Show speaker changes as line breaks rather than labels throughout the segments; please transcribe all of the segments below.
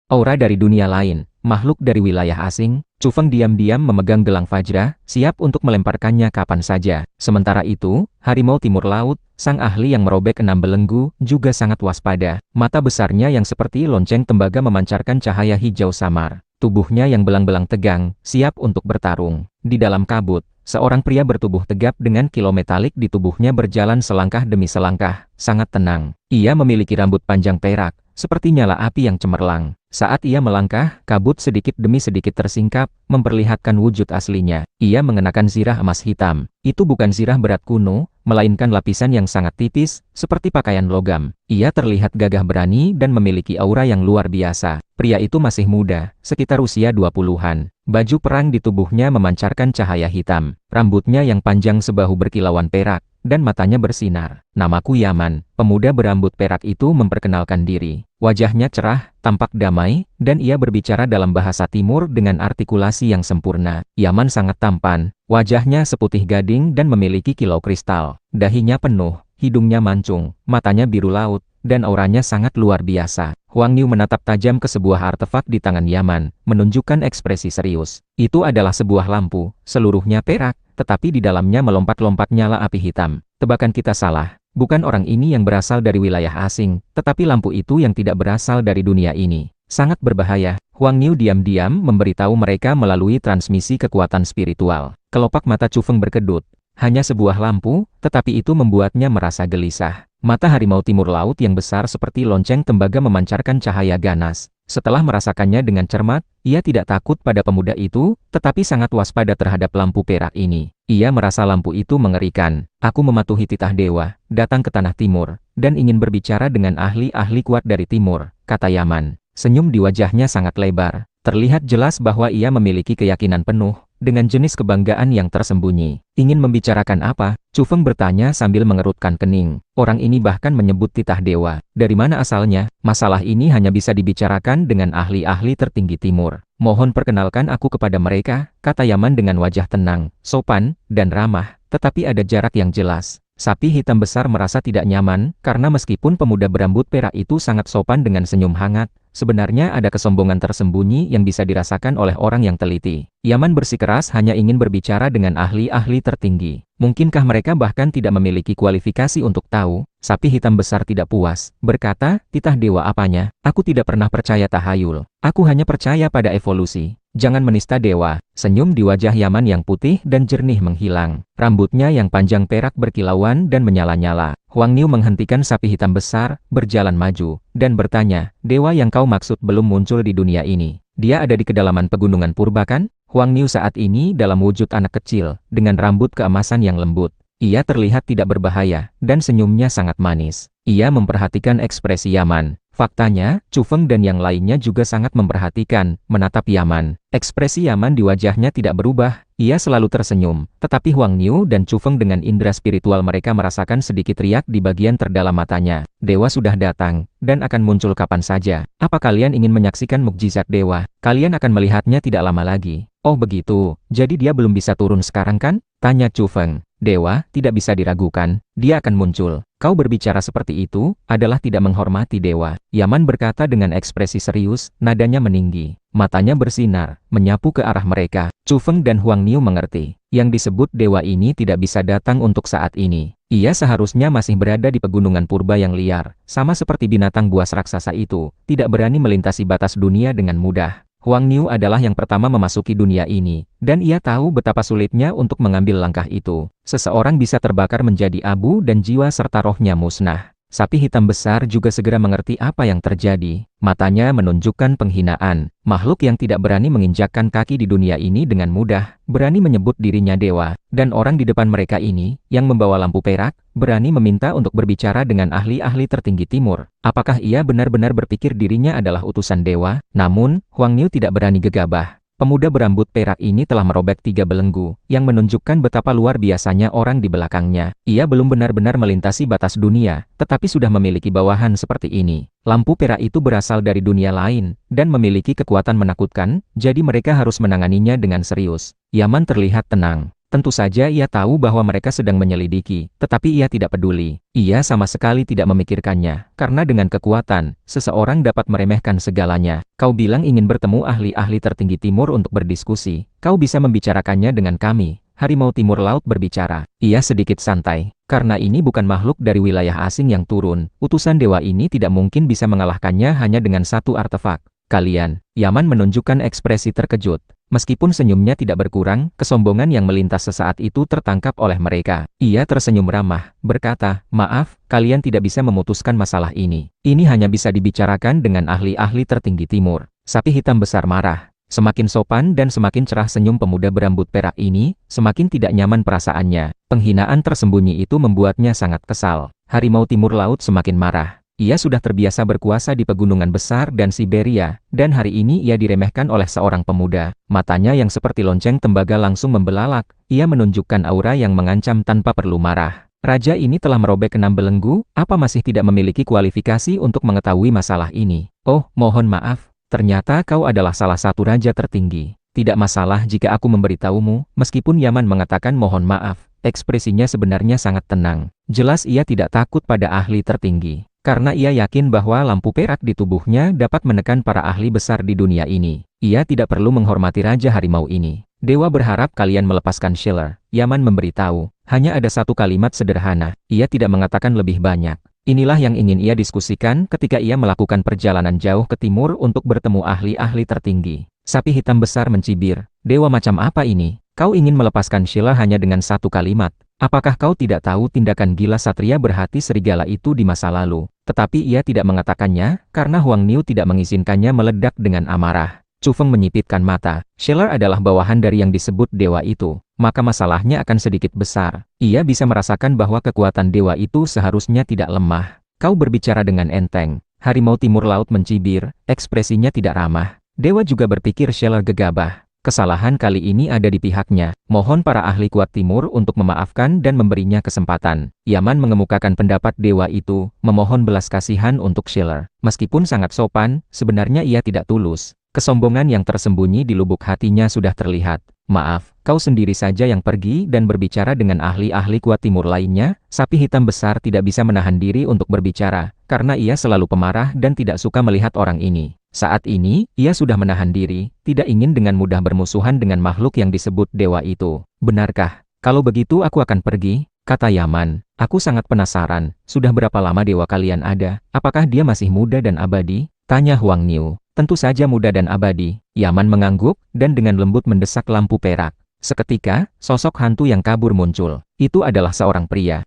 Aura dari dunia lain, makhluk dari wilayah asing. Chu Feng diam-diam memegang gelang Vajra, siap untuk melemparkannya kapan saja. Sementara itu, harimau timur laut, sang ahli yang merobek 6 belenggu, juga sangat waspada. Mata besarnya yang seperti lonceng tembaga memancarkan cahaya hijau samar. Tubuhnya yang belang-belang tegang, siap untuk bertarung. Di dalam kabut, seorang pria bertubuh tegap dengan kilau metalik di tubuhnya berjalan selangkah demi selangkah, sangat tenang. Ia memiliki rambut panjang perak, seperti nyala api yang cemerlang. Saat ia melangkah, kabut sedikit demi sedikit tersingkap, memperlihatkan wujud aslinya. Ia mengenakan zirah emas hitam. Itu bukan zirah berat kuno, melainkan lapisan yang sangat tipis, seperti pakaian logam. Ia terlihat gagah berani dan memiliki aura yang luar biasa. Pria itu masih muda, sekitar usia 20-an. Baju perang di tubuhnya memancarkan cahaya hitam. Rambutnya yang panjang sebahu berkilauan perak, dan matanya bersinar. Namaku Yaman, pemuda berambut perak itu memperkenalkan diri. Wajahnya cerah, tampak damai, dan ia berbicara dalam bahasa timur dengan artikulasi yang sempurna. Yaman sangat tampan, wajahnya seputih gading dan memiliki kilau kristal. Dahinya penuh, hidungnya mancung, matanya biru laut, dan auranya sangat luar biasa. Huang Niu menatap tajam ke sebuah artefak di tangan Yaman, menunjukkan ekspresi serius. Itu adalah sebuah lampu, seluruhnya perak, tetapi di dalamnya melompat-lompat nyala api hitam. Tebakan kita salah. Bukan orang ini yang berasal dari wilayah asing, tetapi lampu itu yang tidak berasal dari dunia ini. Sangat berbahaya. Huang Niu diam-diam memberitahu mereka melalui transmisi kekuatan spiritual. Kelopak mata Chu Feng berkedut. Hanya sebuah lampu, tetapi itu membuatnya merasa gelisah. Mata harimau timur laut yang besar seperti lonceng tembaga memancarkan cahaya ganas. Setelah merasakannya dengan cermat, ia tidak takut pada pemuda itu, tetapi sangat waspada terhadap lampu perak ini. Ia merasa lampu itu mengerikan. Aku mematuhi titah dewa, datang ke tanah timur, dan ingin berbicara dengan ahli-ahli kuat dari timur, kata Yaman. Senyum di wajahnya sangat lebar. Terlihat jelas bahwa ia memiliki keyakinan penuh, dengan jenis kebanggaan yang tersembunyi. Ingin membicarakan apa? Chu Feng bertanya sambil mengerutkan kening. Orang ini bahkan menyebut titah dewa. Dari mana asalnya? Masalah ini hanya bisa dibicarakan dengan ahli-ahli tertinggi timur. Mohon perkenalkan aku kepada mereka, kata Yaman dengan wajah tenang, sopan, dan ramah, tetapi ada jarak yang jelas. Sapi hitam besar merasa tidak nyaman, karena meskipun pemuda berambut perak itu sangat sopan dengan senyum hangat, sebenarnya ada kesombongan tersembunyi yang bisa dirasakan oleh orang yang teliti. Yaman bersikeras hanya ingin berbicara dengan ahli-ahli tertinggi. Mungkinkah mereka bahkan tidak memiliki kualifikasi untuk tahu? Sapi hitam besar tidak puas, berkata, titah dewa apanya? Aku tidak pernah percaya tahayul. Aku hanya percaya pada evolusi. Jangan menista dewa. Senyum di wajah Yaman yang putih dan jernih menghilang. Rambutnya yang panjang perak berkilauan dan menyala-nyala. Huang Niu menghentikan sapi hitam besar, berjalan maju, dan bertanya, dewa yang kau maksud belum muncul di dunia ini. Dia ada di kedalaman pegunungan purba kan? Huang Niu saat ini dalam wujud anak kecil, dengan rambut keemasan yang lembut. Ia terlihat tidak berbahaya, dan senyumnya sangat manis. Ia memperhatikan ekspresi Yaman. Faktanya, Chu Feng dan yang lainnya juga sangat memperhatikan, menatap Yaman. Ekspresi Yaman di wajahnya tidak berubah, ia selalu tersenyum. Tetapi Huang Niu dan Chu Feng dengan indera spiritual mereka merasakan sedikit riak di bagian terdalam matanya. Dewa sudah datang, dan akan muncul kapan saja. Apa kalian ingin menyaksikan mukjizat dewa? Kalian akan melihatnya tidak lama lagi. Oh begitu, jadi dia belum bisa turun sekarang kan? Tanya Chu Feng. Dewa, tidak bisa diragukan, dia akan muncul. Kau berbicara seperti itu, adalah tidak menghormati dewa. Yaman berkata dengan ekspresi serius, nadanya meninggi. Matanya bersinar, menyapu ke arah mereka. Chu Feng dan Huang Niu mengerti. Yang disebut dewa ini tidak bisa datang untuk saat ini. Ia seharusnya masih berada di pegunungan purba yang liar. Sama seperti binatang buas raksasa itu, tidak berani melintasi batas dunia dengan mudah. Huang Niu adalah yang pertama memasuki dunia ini, dan ia tahu betapa sulitnya untuk mengambil langkah itu. Seseorang bisa terbakar menjadi abu dan jiwa serta rohnya musnah. Sapi hitam besar juga segera mengerti apa yang terjadi. Matanya menunjukkan penghinaan. Makhluk yang tidak berani menginjakkan kaki di dunia ini dengan mudah, berani menyebut dirinya dewa. Dan orang di depan mereka ini, yang membawa lampu perak, berani meminta untuk berbicara dengan ahli-ahli tertinggi timur. Apakah ia benar-benar berpikir dirinya adalah utusan dewa? Namun, Huang Niu tidak berani gegabah. Pemuda berambut perak ini telah merobek 3 belenggu, yang menunjukkan betapa luar biasanya orang di belakangnya. Ia belum benar-benar melintasi batas dunia, tetapi sudah memiliki bawahan seperti ini. Lampu perak itu berasal dari dunia lain, dan memiliki kekuatan menakutkan, jadi mereka harus menanganinya dengan serius. Yaman terlihat tenang. Tentu saja ia tahu bahwa mereka sedang menyelidiki, tetapi ia tidak peduli. Ia sama sekali tidak memikirkannya, karena dengan kekuatan, seseorang dapat meremehkan segalanya. Kau bilang ingin bertemu ahli-ahli tertinggi timur untuk berdiskusi. Kau bisa membicarakannya dengan kami. Harimau Timur Laut berbicara. Ia sedikit santai. Karena ini bukan makhluk dari wilayah asing yang turun, utusan dewa ini tidak mungkin bisa mengalahkannya hanya dengan satu artefak. Kalian, Yaman menunjukkan ekspresi terkejut. Meskipun senyumnya tidak berkurang, kesombongan yang melintas sesaat itu tertangkap oleh mereka. Ia tersenyum ramah, berkata, maaf, kalian tidak bisa memutuskan masalah ini. Ini hanya bisa dibicarakan dengan ahli-ahli tertinggi timur. Sapi hitam besar marah. Semakin sopan dan semakin cerah senyum pemuda berambut perak ini, semakin tidak nyaman perasaannya. Penghinaan tersembunyi itu membuatnya sangat kesal. Harimau Timur Laut semakin marah. Ia sudah terbiasa berkuasa di pegunungan besar dan Siberia, dan hari ini ia diremehkan oleh seorang pemuda. Matanya yang seperti lonceng tembaga langsung membelalak. Ia menunjukkan aura yang mengancam tanpa perlu marah. Raja ini telah merobek 6 belenggu, apa masih tidak memiliki kualifikasi untuk mengetahui masalah ini? Oh, mohon maaf, ternyata kau adalah salah satu raja tertinggi. Tidak masalah jika aku memberitahumu, meskipun Yaman mengatakan mohon maaf, ekspresinya sebenarnya sangat tenang. Jelas ia tidak takut pada ahli tertinggi. Karena ia yakin bahwa lampu perak di tubuhnya dapat menekan para ahli besar di dunia ini. Ia tidak perlu menghormati Raja Harimau ini. Dewa berharap kalian melepaskan Schiller. Yaman memberitahu. Hanya ada satu kalimat sederhana. Ia tidak mengatakan lebih banyak. Inilah yang ingin ia diskusikan ketika ia melakukan perjalanan jauh ke timur untuk bertemu ahli-ahli tertinggi. Sapi hitam besar mencibir. Dewa macam apa ini? Kau ingin melepaskan Schiller hanya dengan satu kalimat. Apakah kau tidak tahu tindakan gila satria berhati serigala itu di masa lalu? Tetapi ia tidak mengatakannya, karena Huang Niu tidak mengizinkannya meledak dengan amarah. Chu Feng menyipitkan mata. Schiller adalah bawahan dari yang disebut dewa itu. Maka masalahnya akan sedikit besar. Ia bisa merasakan bahwa kekuatan dewa itu seharusnya tidak lemah. Kau berbicara dengan enteng. Harimau Timur Laut mencibir, ekspresinya tidak ramah. Dewa juga berpikir Schiller gegabah. Kesalahan kali ini ada di pihaknya. Mohon para ahli kuat timur untuk memaafkan dan memberinya kesempatan. Yaman mengemukakan pendapat dewa itu, memohon belas kasihan untuk Schiller. Meskipun sangat sopan, sebenarnya ia tidak tulus. Kesombongan yang tersembunyi di lubuk hatinya sudah terlihat. Maaf, kau sendiri saja yang pergi dan berbicara dengan ahli-ahli kuat timur lainnya. Sapi hitam besar tidak bisa menahan diri untuk berbicara, karena ia selalu pemarah dan tidak suka melihat orang ini. Saat ini, ia sudah menahan diri, tidak ingin dengan mudah bermusuhan dengan makhluk yang disebut dewa itu. Benarkah? Kalau begitu aku akan pergi, kata Yaman. Aku sangat penasaran, sudah berapa lama dewa kalian ada? Apakah dia masih muda dan abadi? Tanya Huang Niu. Tentu saja muda dan abadi. Yaman mengangguk, dan dengan lembut mendesak lampu perak. Seketika, sosok hantu yang kabur muncul. Itu adalah seorang pria.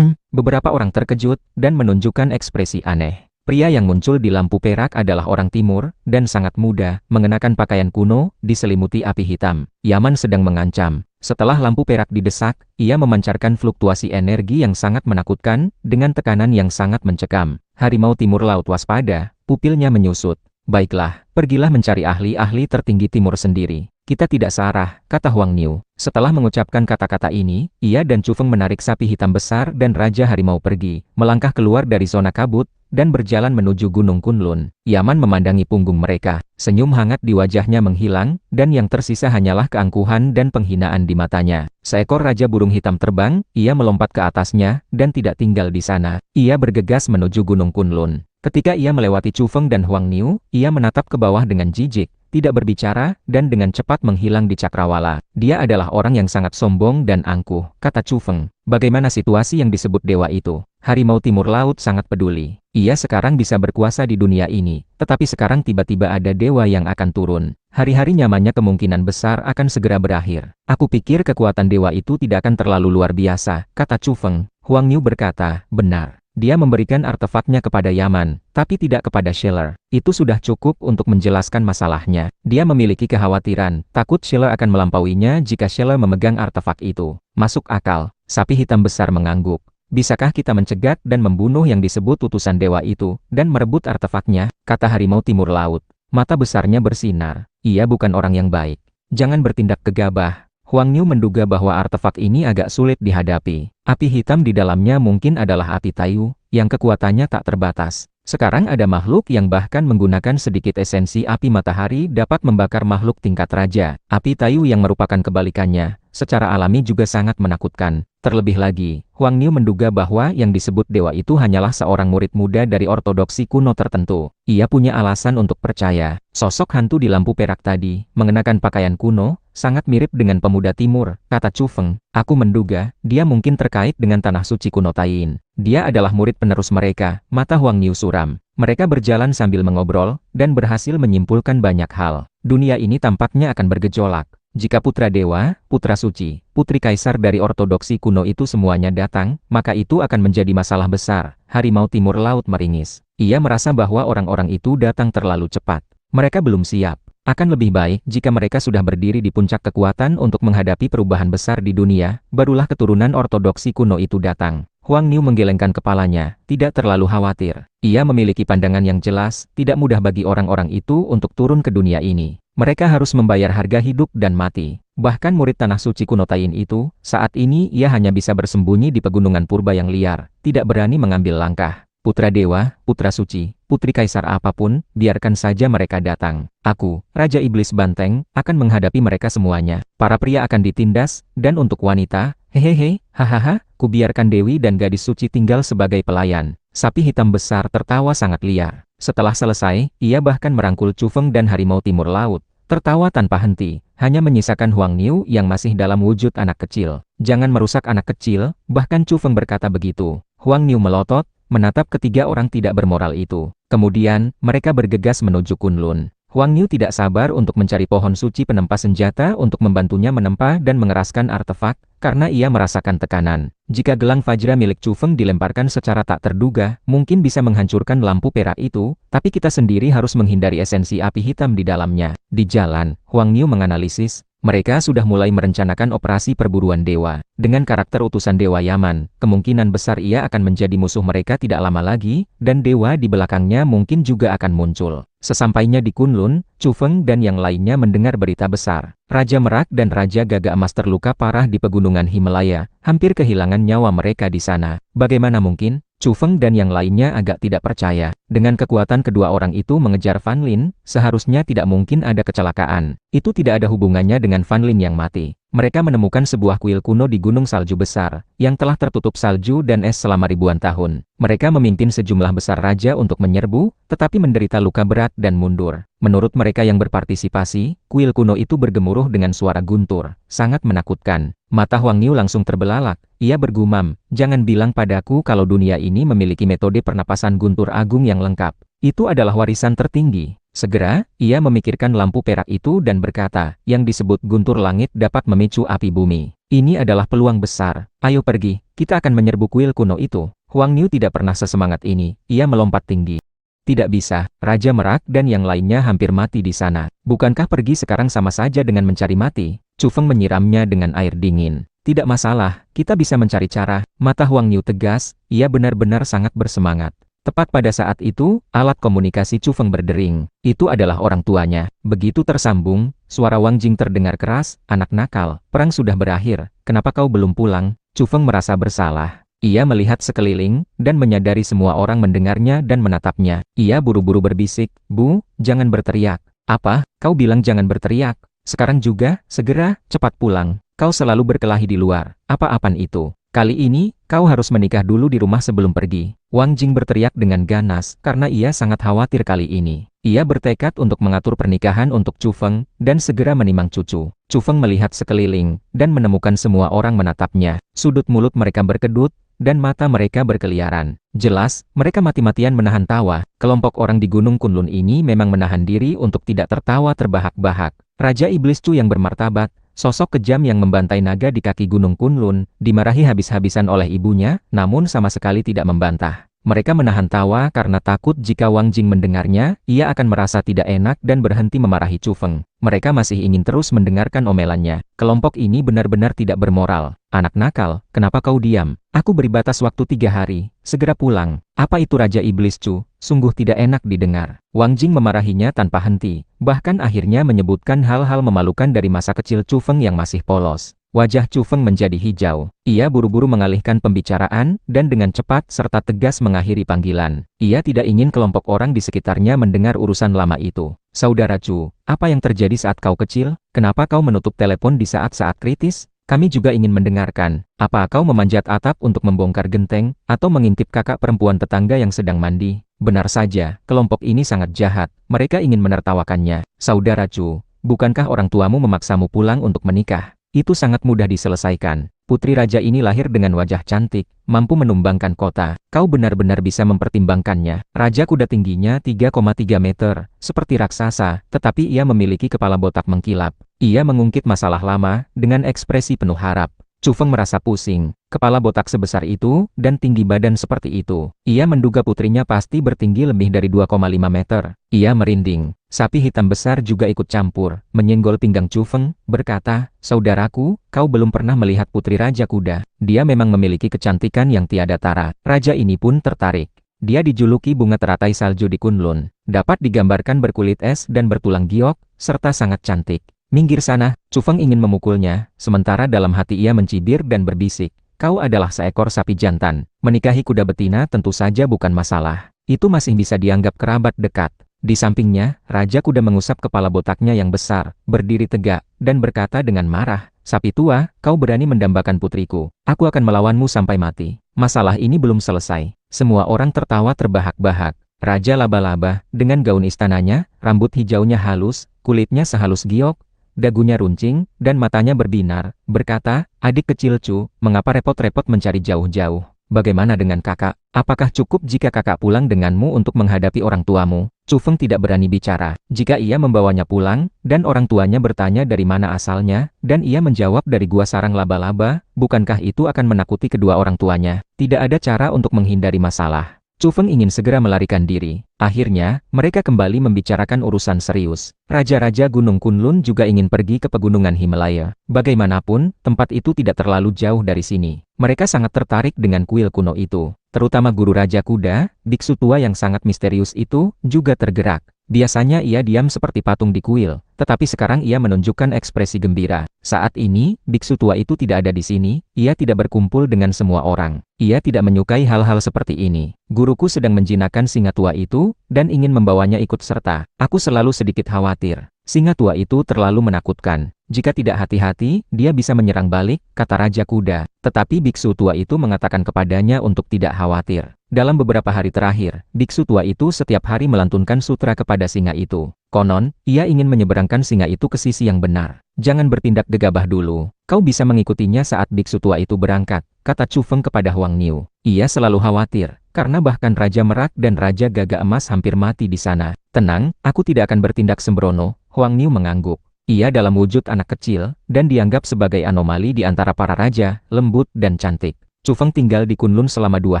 Beberapa orang terkejut, dan menunjukkan ekspresi aneh. Pria yang muncul di lampu perak adalah orang timur, dan sangat muda, mengenakan pakaian kuno, diselimuti api hitam. Yaman sedang mengancam. Setelah lampu perak didesak, ia memancarkan fluktuasi energi yang sangat menakutkan, dengan tekanan yang sangat mencekam. Harimau Timur Laut waspada, pupilnya menyusut. Baiklah, pergilah mencari ahli-ahli tertinggi timur sendiri. Kita tidak sarah, kata Huang Niu. Setelah mengucapkan kata-kata ini, ia dan Chu Feng menarik sapi hitam besar dan Raja Harimau pergi, melangkah keluar dari zona kabut, dan berjalan menuju Gunung Kunlun. Yaman memandangi punggung mereka. Senyum hangat di wajahnya menghilang, dan yang tersisa hanyalah keangkuhan dan penghinaan di matanya. Seekor raja burung hitam terbang, ia melompat ke atasnya, dan tidak tinggal di sana. Ia bergegas menuju Gunung Kunlun. Ketika ia melewati Chu Feng dan Huang Niu, ia menatap ke bawah dengan jijik, tidak berbicara, dan dengan cepat menghilang di cakrawala. Dia adalah orang yang sangat sombong dan angkuh, kata Chu Feng. Bagaimana situasi yang disebut dewa itu? Harimau Timur Laut sangat peduli. Ia sekarang bisa berkuasa di dunia ini, tetapi sekarang tiba-tiba ada dewa yang akan turun. Hari-hari nyamannya kemungkinan besar akan segera berakhir. Aku pikir kekuatan dewa itu tidak akan terlalu luar biasa, kata Chu Feng. Huang Niu berkata, benar. Dia memberikan artefaknya kepada Yaman, tapi tidak kepada Schiller. Itu sudah cukup untuk menjelaskan masalahnya. Dia memiliki kekhawatiran, takut Schiller akan melampauinya jika Schiller memegang artefak itu. Masuk akal. Sapi hitam besar mengangguk. Bisakah kita mencegat dan membunuh yang disebut utusan dewa itu, dan merebut artefaknya? Kata Harimau Timur Laut. Mata besarnya bersinar. Ia bukan orang yang baik. Jangan bertindak gegabah. Huang Niu menduga bahwa artefak ini agak sulit dihadapi. Api hitam di dalamnya mungkin adalah api Taiyu, yang kekuatannya tak terbatas. Sekarang ada makhluk yang bahkan menggunakan sedikit esensi api matahari dapat membakar makhluk tingkat raja. Api Tayu yang merupakan kebalikannya, secara alami juga sangat menakutkan. Terlebih lagi, Huang Niu menduga bahwa yang disebut dewa itu hanyalah seorang murid muda dari ortodoksi kuno tertentu. Ia punya alasan untuk percaya. Sosok hantu di lampu perak tadi, mengenakan pakaian kuno, sangat mirip dengan pemuda timur, kata Chu Feng. Aku menduga, dia mungkin terkait dengan tanah suci kuno Taiyin. Dia adalah murid penerus mereka. Mata Huang Niu suram. Mereka berjalan sambil mengobrol, dan berhasil menyimpulkan banyak hal. Dunia ini tampaknya akan bergejolak. Jika putra dewa, putra suci, putri kaisar dari ortodoksi kuno itu semuanya datang, maka itu akan menjadi masalah besar. Harimau Timur Laut meringis. Ia merasa bahwa orang-orang itu datang terlalu cepat. Mereka belum siap. Akan lebih baik jika mereka sudah berdiri di puncak kekuatan untuk menghadapi perubahan besar di dunia, barulah keturunan ortodoksi kuno itu datang. Huang Niu menggelengkan kepalanya, tidak terlalu khawatir. Ia memiliki pandangan yang jelas, tidak mudah bagi orang-orang itu untuk turun ke dunia ini. Mereka harus membayar harga hidup dan mati. Bahkan murid tanah suci kuno Taiyin itu, saat ini ia hanya bisa bersembunyi di pegunungan purba yang liar, tidak berani mengambil langkah. Putra dewa, putra suci, putri kaisar apapun, biarkan saja mereka datang. Aku, Raja Iblis Banteng, akan menghadapi mereka semuanya. Para pria akan ditindas, dan untuk wanita, hehehe, hahaha, kubiarkan Dewi dan gadis suci tinggal sebagai pelayan. Sapi hitam besar tertawa sangat liar. Setelah selesai, ia bahkan merangkul Chu Feng dan Harimau Timur Laut. Tertawa tanpa henti, hanya menyisakan Huang Niu yang masih dalam wujud anak kecil. Jangan merusak anak kecil, bahkan Chu Feng berkata begitu. Huang Niu melotot, menatap ketiga orang tidak bermoral itu. Kemudian, mereka bergegas menuju Kunlun. Huang Niu tidak sabar untuk mencari pohon suci penempa senjata untuk membantunya menempa dan mengeraskan artefak, karena ia merasakan tekanan. Jika gelang Fajra milik Chu Feng dilemparkan secara tak terduga, mungkin bisa menghancurkan lampu perak itu, tapi kita sendiri harus menghindari esensi api hitam di dalamnya. Di jalan, Huang Niu menganalisis, mereka sudah mulai merencanakan operasi perburuan dewa. Dengan karakter utusan Dewa Yaman, kemungkinan besar ia akan menjadi musuh mereka tidak lama lagi, dan dewa di belakangnya mungkin juga akan muncul. Sesampainya di Kunlun, Chu Feng dan yang lainnya mendengar berita besar. Raja Merak dan Raja Gagak Emas terluka parah di pegunungan Himalaya, hampir kehilangan nyawa mereka di sana. Bagaimana mungkin? Chu Feng dan yang lainnya agak tidak percaya. Dengan kekuatan kedua orang itu mengejar Fan Lin, seharusnya tidak mungkin ada kecelakaan. Itu tidak ada hubungannya dengan Fan Lin yang mati. Mereka menemukan sebuah kuil kuno di gunung salju besar, yang telah tertutup salju dan es selama ribuan tahun. Mereka memimpin sejumlah besar raja untuk menyerbu, tetapi menderita luka berat dan mundur. Menurut mereka yang berpartisipasi, kuil kuno itu bergemuruh dengan suara guntur, sangat menakutkan. Mata Huang Niu langsung terbelalak. Ia bergumam, jangan bilang padaku kalau dunia ini memiliki metode pernapasan guntur agung yang lengkap. Itu adalah warisan tertinggi. Segera, ia memikirkan lampu perak itu dan berkata, yang disebut guntur langit dapat memicu api bumi. Ini adalah peluang besar. Ayo pergi, kita akan menyerbu kuil kuno itu. Huang Niu tidak pernah sesemangat ini. Ia melompat tinggi. Tidak bisa, Raja Merak dan yang lainnya hampir mati di sana. Bukankah pergi sekarang sama saja dengan mencari mati? Chu Feng menyiramnya dengan air dingin. Tidak masalah, kita bisa mencari cara. Mata Huang Niu tegas, ia benar-benar sangat bersemangat. Tepat pada saat itu, alat komunikasi Chu Feng berdering. Itu adalah orang tuanya. Begitu tersambung, suara Wang Jing terdengar keras, anak nakal, perang sudah berakhir, kenapa kau belum pulang? Chu Feng merasa bersalah. Ia melihat sekeliling, dan menyadari semua orang mendengarnya dan menatapnya. Ia buru-buru berbisik, Bu, jangan berteriak. Apa? Kau bilang jangan berteriak? Sekarang juga, segera, cepat pulang. Kau selalu berkelahi di luar. Apa-apaan itu? Kali ini, kau harus menikah dulu di rumah sebelum pergi. Wang Jing berteriak dengan ganas, karena ia sangat khawatir kali ini. Ia bertekad untuk mengatur pernikahan untuk Chu Feng, dan segera menimang cucu. Chu Feng melihat sekeliling, dan menemukan semua orang menatapnya. Sudut mulut mereka berkedut, dan mata mereka berkeliaran. Jelas, mereka mati-matian menahan tawa. Kelompok orang di Gunung Kunlun ini memang menahan diri untuk tidak tertawa terbahak-bahak. Raja Iblis Chu yang bermartabat, sosok kejam yang membantai naga di kaki Gunung Kunlun, dimarahi habis-habisan oleh ibunya, namun sama sekali tidak membantah. Mereka menahan tawa karena takut jika Wang Jing mendengarnya, ia akan merasa tidak enak dan berhenti memarahi Chu Feng. Mereka masih ingin terus mendengarkan omelannya. Kelompok ini benar-benar tidak bermoral. Anak nakal, kenapa kau diam? Aku beri batas waktu 3 hari. Segera pulang. Apa itu Raja Iblis Chu? Sungguh tidak enak didengar. Wang Jing memarahinya tanpa henti. Bahkan akhirnya menyebutkan hal-hal memalukan dari masa kecil Chu Feng yang masih polos. Wajah Chu Feng menjadi hijau. Ia buru-buru mengalihkan pembicaraan, dan dengan cepat serta tegas mengakhiri panggilan. Ia tidak ingin kelompok orang di sekitarnya mendengar urusan lama itu. Saudara Chu, apa yang terjadi saat kau kecil? Kenapa kau menutup telepon di saat-saat kritis? Kami juga ingin mendengarkan. Apa kau memanjat atap untuk membongkar genteng, atau mengintip kakak perempuan tetangga yang sedang mandi? Benar saja, kelompok ini sangat jahat. Mereka ingin menertawakannya. Saudara Chu, bukankah orang tuamu memaksamu pulang untuk menikah? Itu sangat mudah diselesaikan. Putri raja ini lahir dengan wajah cantik, mampu menumbangkan kota. Kau benar-benar bisa mempertimbangkannya. Raja kuda tingginya 3,3 meter, seperti raksasa, tetapi ia memiliki kepala botak mengkilap. Ia mengungkit masalah lama, dengan ekspresi penuh harap. Chu Feng merasa pusing. Kepala botak sebesar itu, dan tinggi badan seperti itu. Ia menduga putrinya pasti bertinggi lebih dari 2,5 meter. Ia merinding. Sapi hitam besar juga ikut campur, menyenggol pinggang Chu Feng, berkata, "Saudaraku, kau belum pernah melihat putri raja kuda. Dia memang memiliki kecantikan yang tiada tara." Raja ini pun tertarik. Dia dijuluki bunga teratai salju di Kunlun. Dapat digambarkan berkulit es dan bertulang giok, serta sangat cantik. Minggir sana, Chu Feng ingin memukulnya, sementara dalam hati ia mencibir dan berbisik, "Kau adalah seekor sapi jantan. Menikahi kuda betina tentu saja bukan masalah. Itu masih bisa dianggap kerabat dekat." Di sampingnya, Raja Kuda mengusap kepala botaknya yang besar, berdiri tegak, dan berkata dengan marah, "Sapi tua, kau berani mendambakan putriku. Aku akan melawanmu sampai mati." Masalah ini belum selesai. Semua orang tertawa terbahak-bahak. Raja Laba-Laba, dengan gaun istananya, rambut hijaunya halus, kulitnya sehalus giok, dagunya runcing, dan matanya berbinar, berkata, "Adik kecil Chu, mengapa repot-repot mencari jauh-jauh? Bagaimana dengan kakak? Apakah cukup jika kakak pulang denganmu untuk menghadapi orang tuamu?" Chu Feng tidak berani bicara. Jika ia membawanya pulang, dan orang tuanya bertanya dari mana asalnya, dan ia menjawab dari gua sarang laba-laba, bukankah itu akan menakuti kedua orang tuanya? Tidak ada cara untuk menghindari masalah. Chu Feng ingin segera melarikan diri. Akhirnya, mereka kembali membicarakan urusan serius. Raja-raja Gunung Kunlun juga ingin pergi ke pegunungan Himalaya. Bagaimanapun, tempat itu tidak terlalu jauh dari sini. Mereka sangat tertarik dengan kuil kuno itu. Terutama guru Raja Kuda, biksu tua yang sangat misterius itu, juga tergerak. Biasanya ia diam seperti patung di kuil, tetapi sekarang ia menunjukkan ekspresi gembira. Saat ini, biksu tua itu tidak ada di sini, ia tidak berkumpul dengan semua orang. Ia tidak menyukai hal-hal seperti ini. Guruku sedang menjinakkan singa tua itu, dan ingin membawanya ikut serta. Aku selalu sedikit khawatir. Singa tua itu terlalu menakutkan. Jika tidak hati-hati, dia bisa menyerang balik, kata Raja Kuda. Tetapi biksu tua itu mengatakan kepadanya untuk tidak khawatir. Dalam beberapa hari terakhir, biksu tua itu setiap hari melantunkan sutra kepada singa itu. Konon, ia ingin menyeberangkan singa itu ke sisi yang benar. "Jangan bertindak gegabah dulu. Kau bisa mengikutinya saat biksu tua itu berangkat," kata Chu Feng kepada Huang Niu. Ia selalu khawatir, karena bahkan Raja Merak dan Raja Gagak Emas hampir mati di sana. "Tenang, aku tidak akan bertindak sembrono," Huang Niu mengangguk. Ia dalam wujud anak kecil, dan dianggap sebagai anomali di antara para raja, lembut dan cantik. Chu Feng tinggal di Kunlun selama 2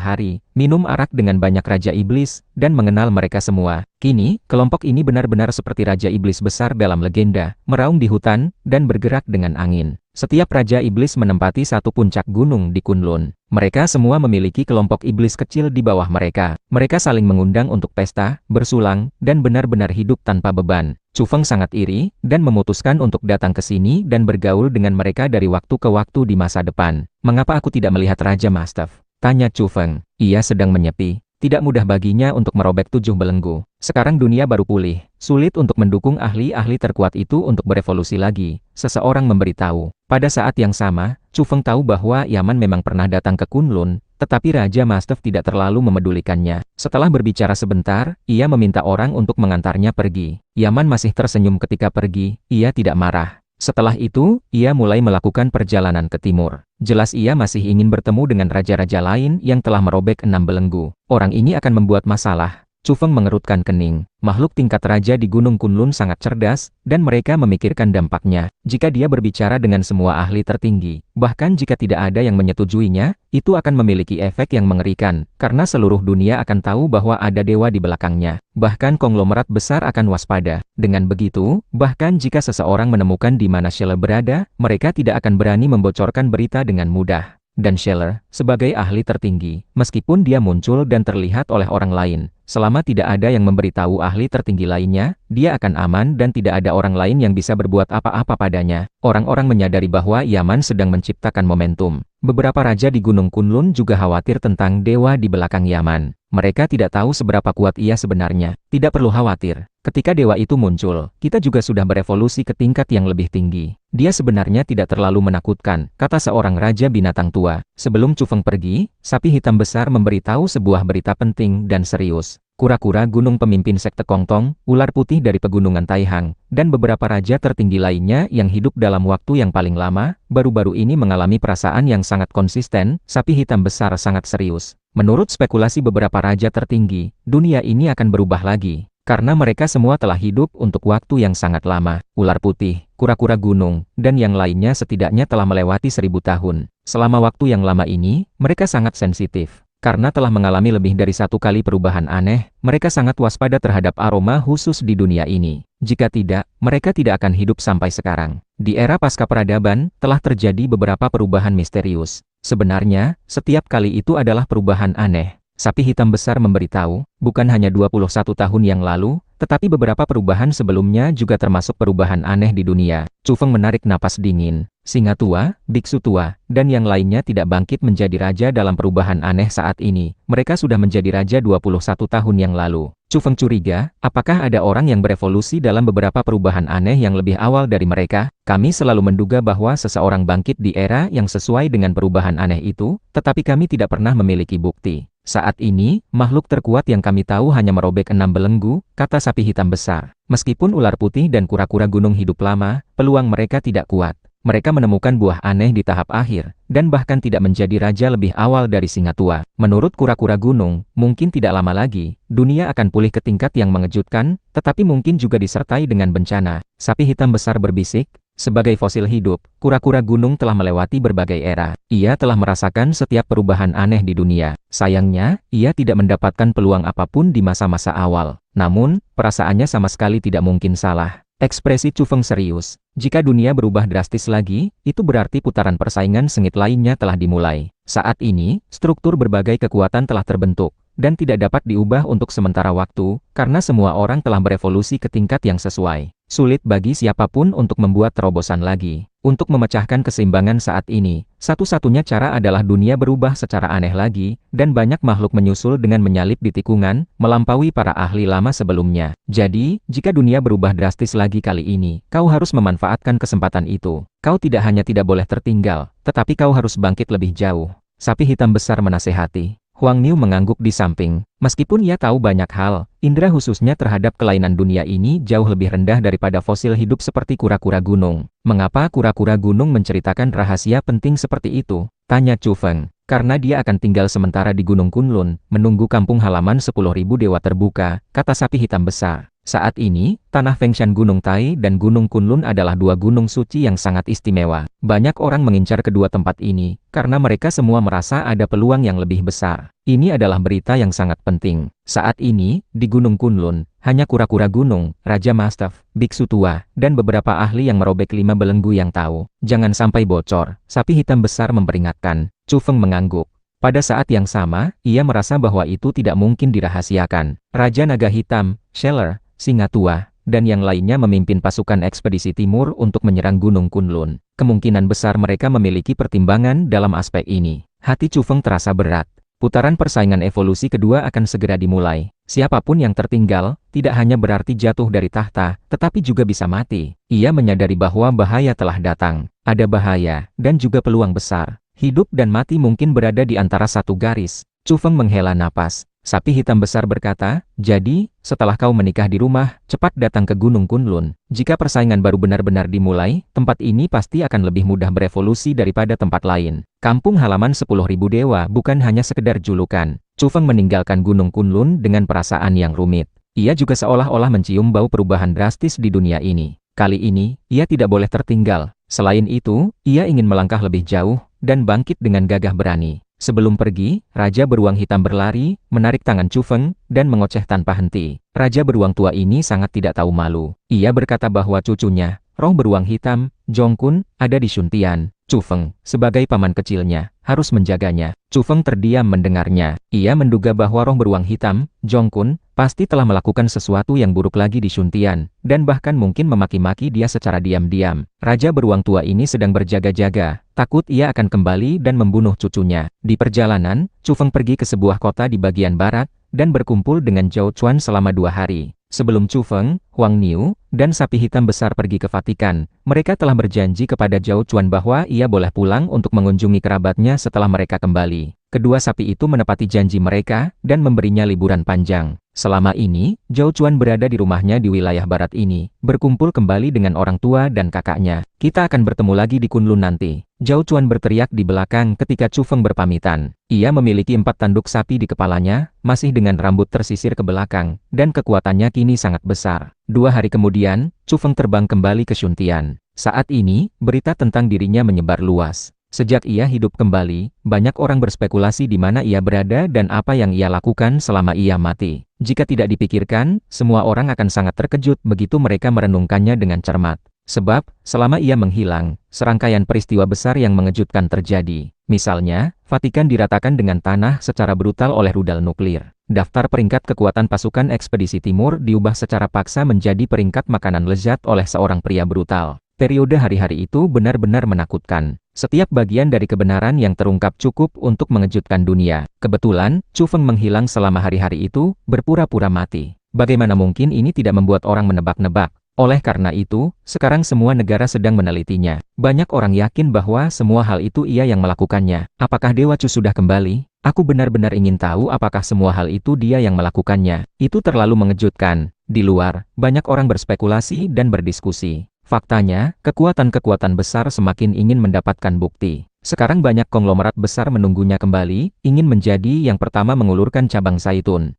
hari, minum arak dengan banyak Raja Iblis, dan mengenal mereka semua. Kini, kelompok ini benar-benar seperti Raja Iblis besar dalam legenda, meraung di hutan, dan bergerak dengan angin. Setiap Raja Iblis menempati satu puncak gunung di Kunlun. Mereka semua memiliki kelompok iblis kecil di bawah mereka. Mereka saling mengundang untuk pesta, bersulang, dan benar-benar hidup tanpa beban. Chu Feng sangat iri, dan memutuskan untuk datang ke sini dan bergaul dengan mereka dari waktu ke waktu di masa depan. "Mengapa aku tidak melihat Raja Mastaf?" tanya Chu Feng. Ia sedang menyepi. Tidak mudah baginya untuk merobek 7 belenggu. Sekarang dunia baru pulih. Sulit untuk mendukung ahli-ahli terkuat itu untuk berevolusi lagi, seseorang memberitahu. Pada saat yang sama, Chu Feng tahu bahwa Yaman memang pernah datang ke Kunlun, tetapi Raja Mastaf tidak terlalu memedulikannya. Setelah berbicara sebentar, ia meminta orang untuk mengantarnya pergi. Yaman masih tersenyum ketika pergi, ia tidak marah. Setelah itu, ia mulai melakukan perjalanan ke timur. Jelas ia masih ingin bertemu dengan raja-raja lain yang telah merobek 6 belenggu. Orang ini akan membuat masalah. Chu Feng mengerutkan kening. Makhluk tingkat raja di Gunung Kunlun sangat cerdas, dan mereka memikirkan dampaknya. Jika dia berbicara dengan semua ahli tertinggi, bahkan jika tidak ada yang menyetujuinya, itu akan memiliki efek yang mengerikan, karena seluruh dunia akan tahu bahwa ada dewa di belakangnya. Bahkan konglomerat besar akan waspada. Dengan begitu, bahkan jika seseorang menemukan di mana Shelle berada, mereka tidak akan berani membocorkan berita dengan mudah. dan Scheller, sebagai ahli tertinggi, meskipun dia muncul dan terlihat oleh orang lain. Selama tidak ada yang memberitahu ahli tertinggi lainnya, dia akan aman dan tidak ada orang lain yang bisa berbuat apa-apa padanya. Orang-orang menyadari bahwa Yaman sedang menciptakan momentum. Beberapa raja di Gunung Kunlun juga khawatir tentang dewa di belakang Yaman. Mereka tidak tahu seberapa kuat ia sebenarnya. Tidak perlu khawatir. Ketika dewa itu muncul, kita juga sudah berevolusi ke tingkat yang lebih tinggi. Dia sebenarnya tidak terlalu menakutkan, kata seorang raja binatang tua. Sebelum Chu Feng pergi, sapi hitam besar memberitahu sebuah berita penting dan serius. Kura-kura gunung pemimpin sekte Kongtong, ular putih dari pegunungan Taihang, dan beberapa raja tertinggi lainnya yang hidup dalam waktu yang paling lama, baru-baru ini mengalami perasaan yang sangat konsisten. Sapi hitam besar sangat serius. Menurut spekulasi beberapa raja tertinggi, dunia ini akan berubah lagi. Karena mereka semua telah hidup untuk waktu yang sangat lama. Ular putih, kura-kura gunung, dan yang lainnya setidaknya telah melewati 1000 tahun. Selama waktu yang lama ini, mereka sangat sensitif. Karena telah mengalami lebih dari satu kali perubahan aneh, mereka sangat waspada terhadap aroma khusus di dunia ini. Jika tidak, mereka tidak akan hidup sampai sekarang. Di era pasca peradaban, telah terjadi beberapa perubahan misterius. Sebenarnya, setiap kali itu adalah perubahan aneh. Sapi hitam besar memberitahu, bukan hanya 21 tahun yang lalu, tetapi beberapa perubahan sebelumnya juga termasuk perubahan aneh di dunia. Chu Feng menarik napas dingin. Singa tua, biksu tua, dan yang lainnya tidak bangkit menjadi raja dalam perubahan aneh saat ini. Mereka sudah menjadi raja 21 tahun yang lalu. Chu Feng curiga, apakah ada orang yang berevolusi dalam beberapa perubahan aneh yang lebih awal dari mereka? Kami selalu menduga bahwa seseorang bangkit di era yang sesuai dengan perubahan aneh itu, tetapi kami tidak pernah memiliki bukti. Saat ini, makhluk terkuat yang kami tahu hanya merobek 6 belenggu, kata sapi hitam besar. Meskipun ular putih dan kura-kura gunung hidup lama, peluang mereka tidak kuat. Mereka menemukan buah aneh di tahap akhir, dan bahkan tidak menjadi raja lebih awal dari singa tua. Menurut kura-kura gunung, mungkin tidak lama lagi, dunia akan pulih ke tingkat yang mengejutkan, tetapi mungkin juga disertai dengan bencana. Sapi hitam besar berbisik, sebagai fosil hidup, kura-kura gunung telah melewati berbagai era. Ia telah merasakan setiap perubahan aneh di dunia. Sayangnya, ia tidak mendapatkan peluang apapun di masa-masa awal. Namun, perasaannya sama sekali tidak mungkin salah. Ekspresi Chu Feng serius. Jika dunia berubah drastis lagi, itu berarti putaran persaingan sengit lainnya telah dimulai. Saat ini, struktur berbagai kekuatan telah terbentuk, dan tidak dapat diubah untuk sementara waktu, karena semua orang telah berevolusi ke tingkat yang sesuai. Sulit bagi siapapun untuk membuat terobosan lagi. Untuk memecahkan keseimbangan saat ini, satu-satunya cara adalah dunia berubah secara aneh lagi, dan banyak makhluk menyusul dengan menyalip di tikungan, melampaui para ahli lama sebelumnya. Jadi, jika dunia berubah drastis lagi kali ini, kau harus memanfaatkan kesempatan itu. Kau tidak hanya tidak boleh tertinggal, tetapi kau harus bangkit lebih jauh. Sapi hitam besar menasehati. Huang Niu mengangguk di samping. Meskipun ia tahu banyak hal, indera khususnya terhadap kelainan dunia ini jauh lebih rendah daripada fosil hidup seperti kura-kura gunung. Mengapa kura-kura gunung menceritakan rahasia penting seperti itu? Tanya Chu Feng. Karena dia akan tinggal sementara di Gunung Kunlun, menunggu kampung halaman 10.000 dewa terbuka, kata sapi hitam besar. Saat ini, tanah Fengshan Gunung Tai dan Gunung Kunlun adalah dua gunung suci yang sangat istimewa. Banyak orang mengincar kedua tempat ini, karena mereka semua merasa ada peluang yang lebih besar. Ini adalah berita yang sangat penting. Saat ini, di Gunung Kunlun, hanya kura-kura gunung, Raja Mastaf, biksu tua, dan beberapa ahli yang merobek 5 belenggu yang tahu. Jangan sampai bocor, sapi hitam besar memperingatkan. Chu Feng mengangguk. Pada saat yang sama, ia merasa bahwa itu tidak mungkin dirahasiakan. Raja Naga Hitam, Scheller, Singa Tua, dan yang lainnya memimpin pasukan ekspedisi timur untuk menyerang Gunung Kunlun. Kemungkinan besar mereka memiliki pertimbangan dalam aspek ini. Hati Chu Feng terasa berat. Putaran persaingan evolusi kedua akan segera dimulai. Siapapun yang tertinggal, tidak hanya berarti jatuh dari tahta, tetapi juga bisa mati. Ia menyadari bahwa bahaya telah datang. Ada bahaya, dan juga peluang besar. Hidup dan mati mungkin berada di antara satu garis. Chu Feng menghela napas. Sapi hitam besar berkata, jadi, setelah kau menikah di rumah, cepat datang ke Gunung Kunlun. Jika persaingan baru benar-benar dimulai, tempat ini pasti akan lebih mudah berevolusi daripada tempat lain. Kampung halaman 10.000 dewa bukan hanya sekedar julukan. Chu Feng meninggalkan Gunung Kunlun dengan perasaan yang rumit. Ia juga seolah-olah mencium bau perubahan drastis di dunia ini. Kali ini, ia tidak boleh tertinggal. Selain itu, ia ingin melangkah lebih jauh, dan bangkit dengan gagah berani. Sebelum pergi, Raja Beruang Hitam berlari, menarik tangan Chu Feng, dan mengoceh tanpa henti. Raja Beruang tua ini sangat tidak tahu malu. Ia berkata bahwa cucunya, roh beruang hitam, Jongkun, ada di Shuntian. Chu Feng, sebagai paman kecilnya, harus menjaganya. Chu Feng terdiam mendengarnya. Ia menduga bahwa roh beruang hitam, Jongkun, pasti telah melakukan sesuatu yang buruk lagi di Shuntian, dan bahkan mungkin memaki-maki dia secara diam-diam. Raja beruang tua ini sedang berjaga-jaga, takut ia akan kembali dan membunuh cucunya. Di perjalanan, Chu Feng pergi ke sebuah kota di bagian barat, dan berkumpul dengan Zhao Chuan selama 2 hari. Sebelum Chu Feng, Huang Niu, dan sapi hitam besar pergi ke Vatikan, mereka telah berjanji kepada Zhao Chuan bahwa ia boleh pulang untuk mengunjungi kerabatnya setelah mereka kembali. Kedua sapi itu menepati janji mereka, dan memberinya liburan panjang. Selama ini, Zhao Chuan berada di rumahnya di wilayah barat ini, berkumpul kembali dengan orang tua dan kakaknya. Kita akan bertemu lagi di Kunlun nanti. Zhao Chuan berteriak di belakang ketika Chu Feng berpamitan. Ia memiliki 4 tanduk sapi di kepalanya, masih dengan rambut tersisir ke belakang, dan kekuatannya kini sangat besar. 2 hari kemudian, Chu Feng terbang kembali ke Shuntian. Saat ini, berita tentang dirinya menyebar luas. Sejak ia hidup kembali, banyak orang berspekulasi di mana ia berada dan apa yang ia lakukan selama ia mati. Jika tidak dipikirkan, semua orang akan sangat terkejut begitu mereka merenungkannya dengan cermat. Sebab, selama ia menghilang, serangkaian peristiwa besar yang mengejutkan terjadi. Misalnya, Vatikan diratakan dengan tanah secara brutal oleh rudal nuklir. Daftar peringkat kekuatan pasukan ekspedisi timur diubah secara paksa menjadi peringkat makanan lezat oleh seorang pria brutal. Periode hari-hari itu benar-benar menakutkan. Setiap bagian dari kebenaran yang terungkap cukup untuk mengejutkan dunia. Kebetulan, Chu Feng menghilang selama hari-hari itu, berpura-pura mati. Bagaimana mungkin ini tidak membuat orang menebak-nebak? Oleh karena itu, sekarang semua negara sedang menelitinya. Banyak orang yakin bahwa semua hal itu ia yang melakukannya. Apakah Dewa Chu sudah kembali? Aku benar-benar ingin tahu apakah semua hal itu dia yang melakukannya. Itu terlalu mengejutkan. Di luar, banyak orang berspekulasi dan berdiskusi. Faktanya, kekuatan-kekuatan besar semakin ingin mendapatkan bukti. Sekarang banyak konglomerat besar menunggunya kembali, ingin menjadi yang pertama mengulurkan cabang zaitun.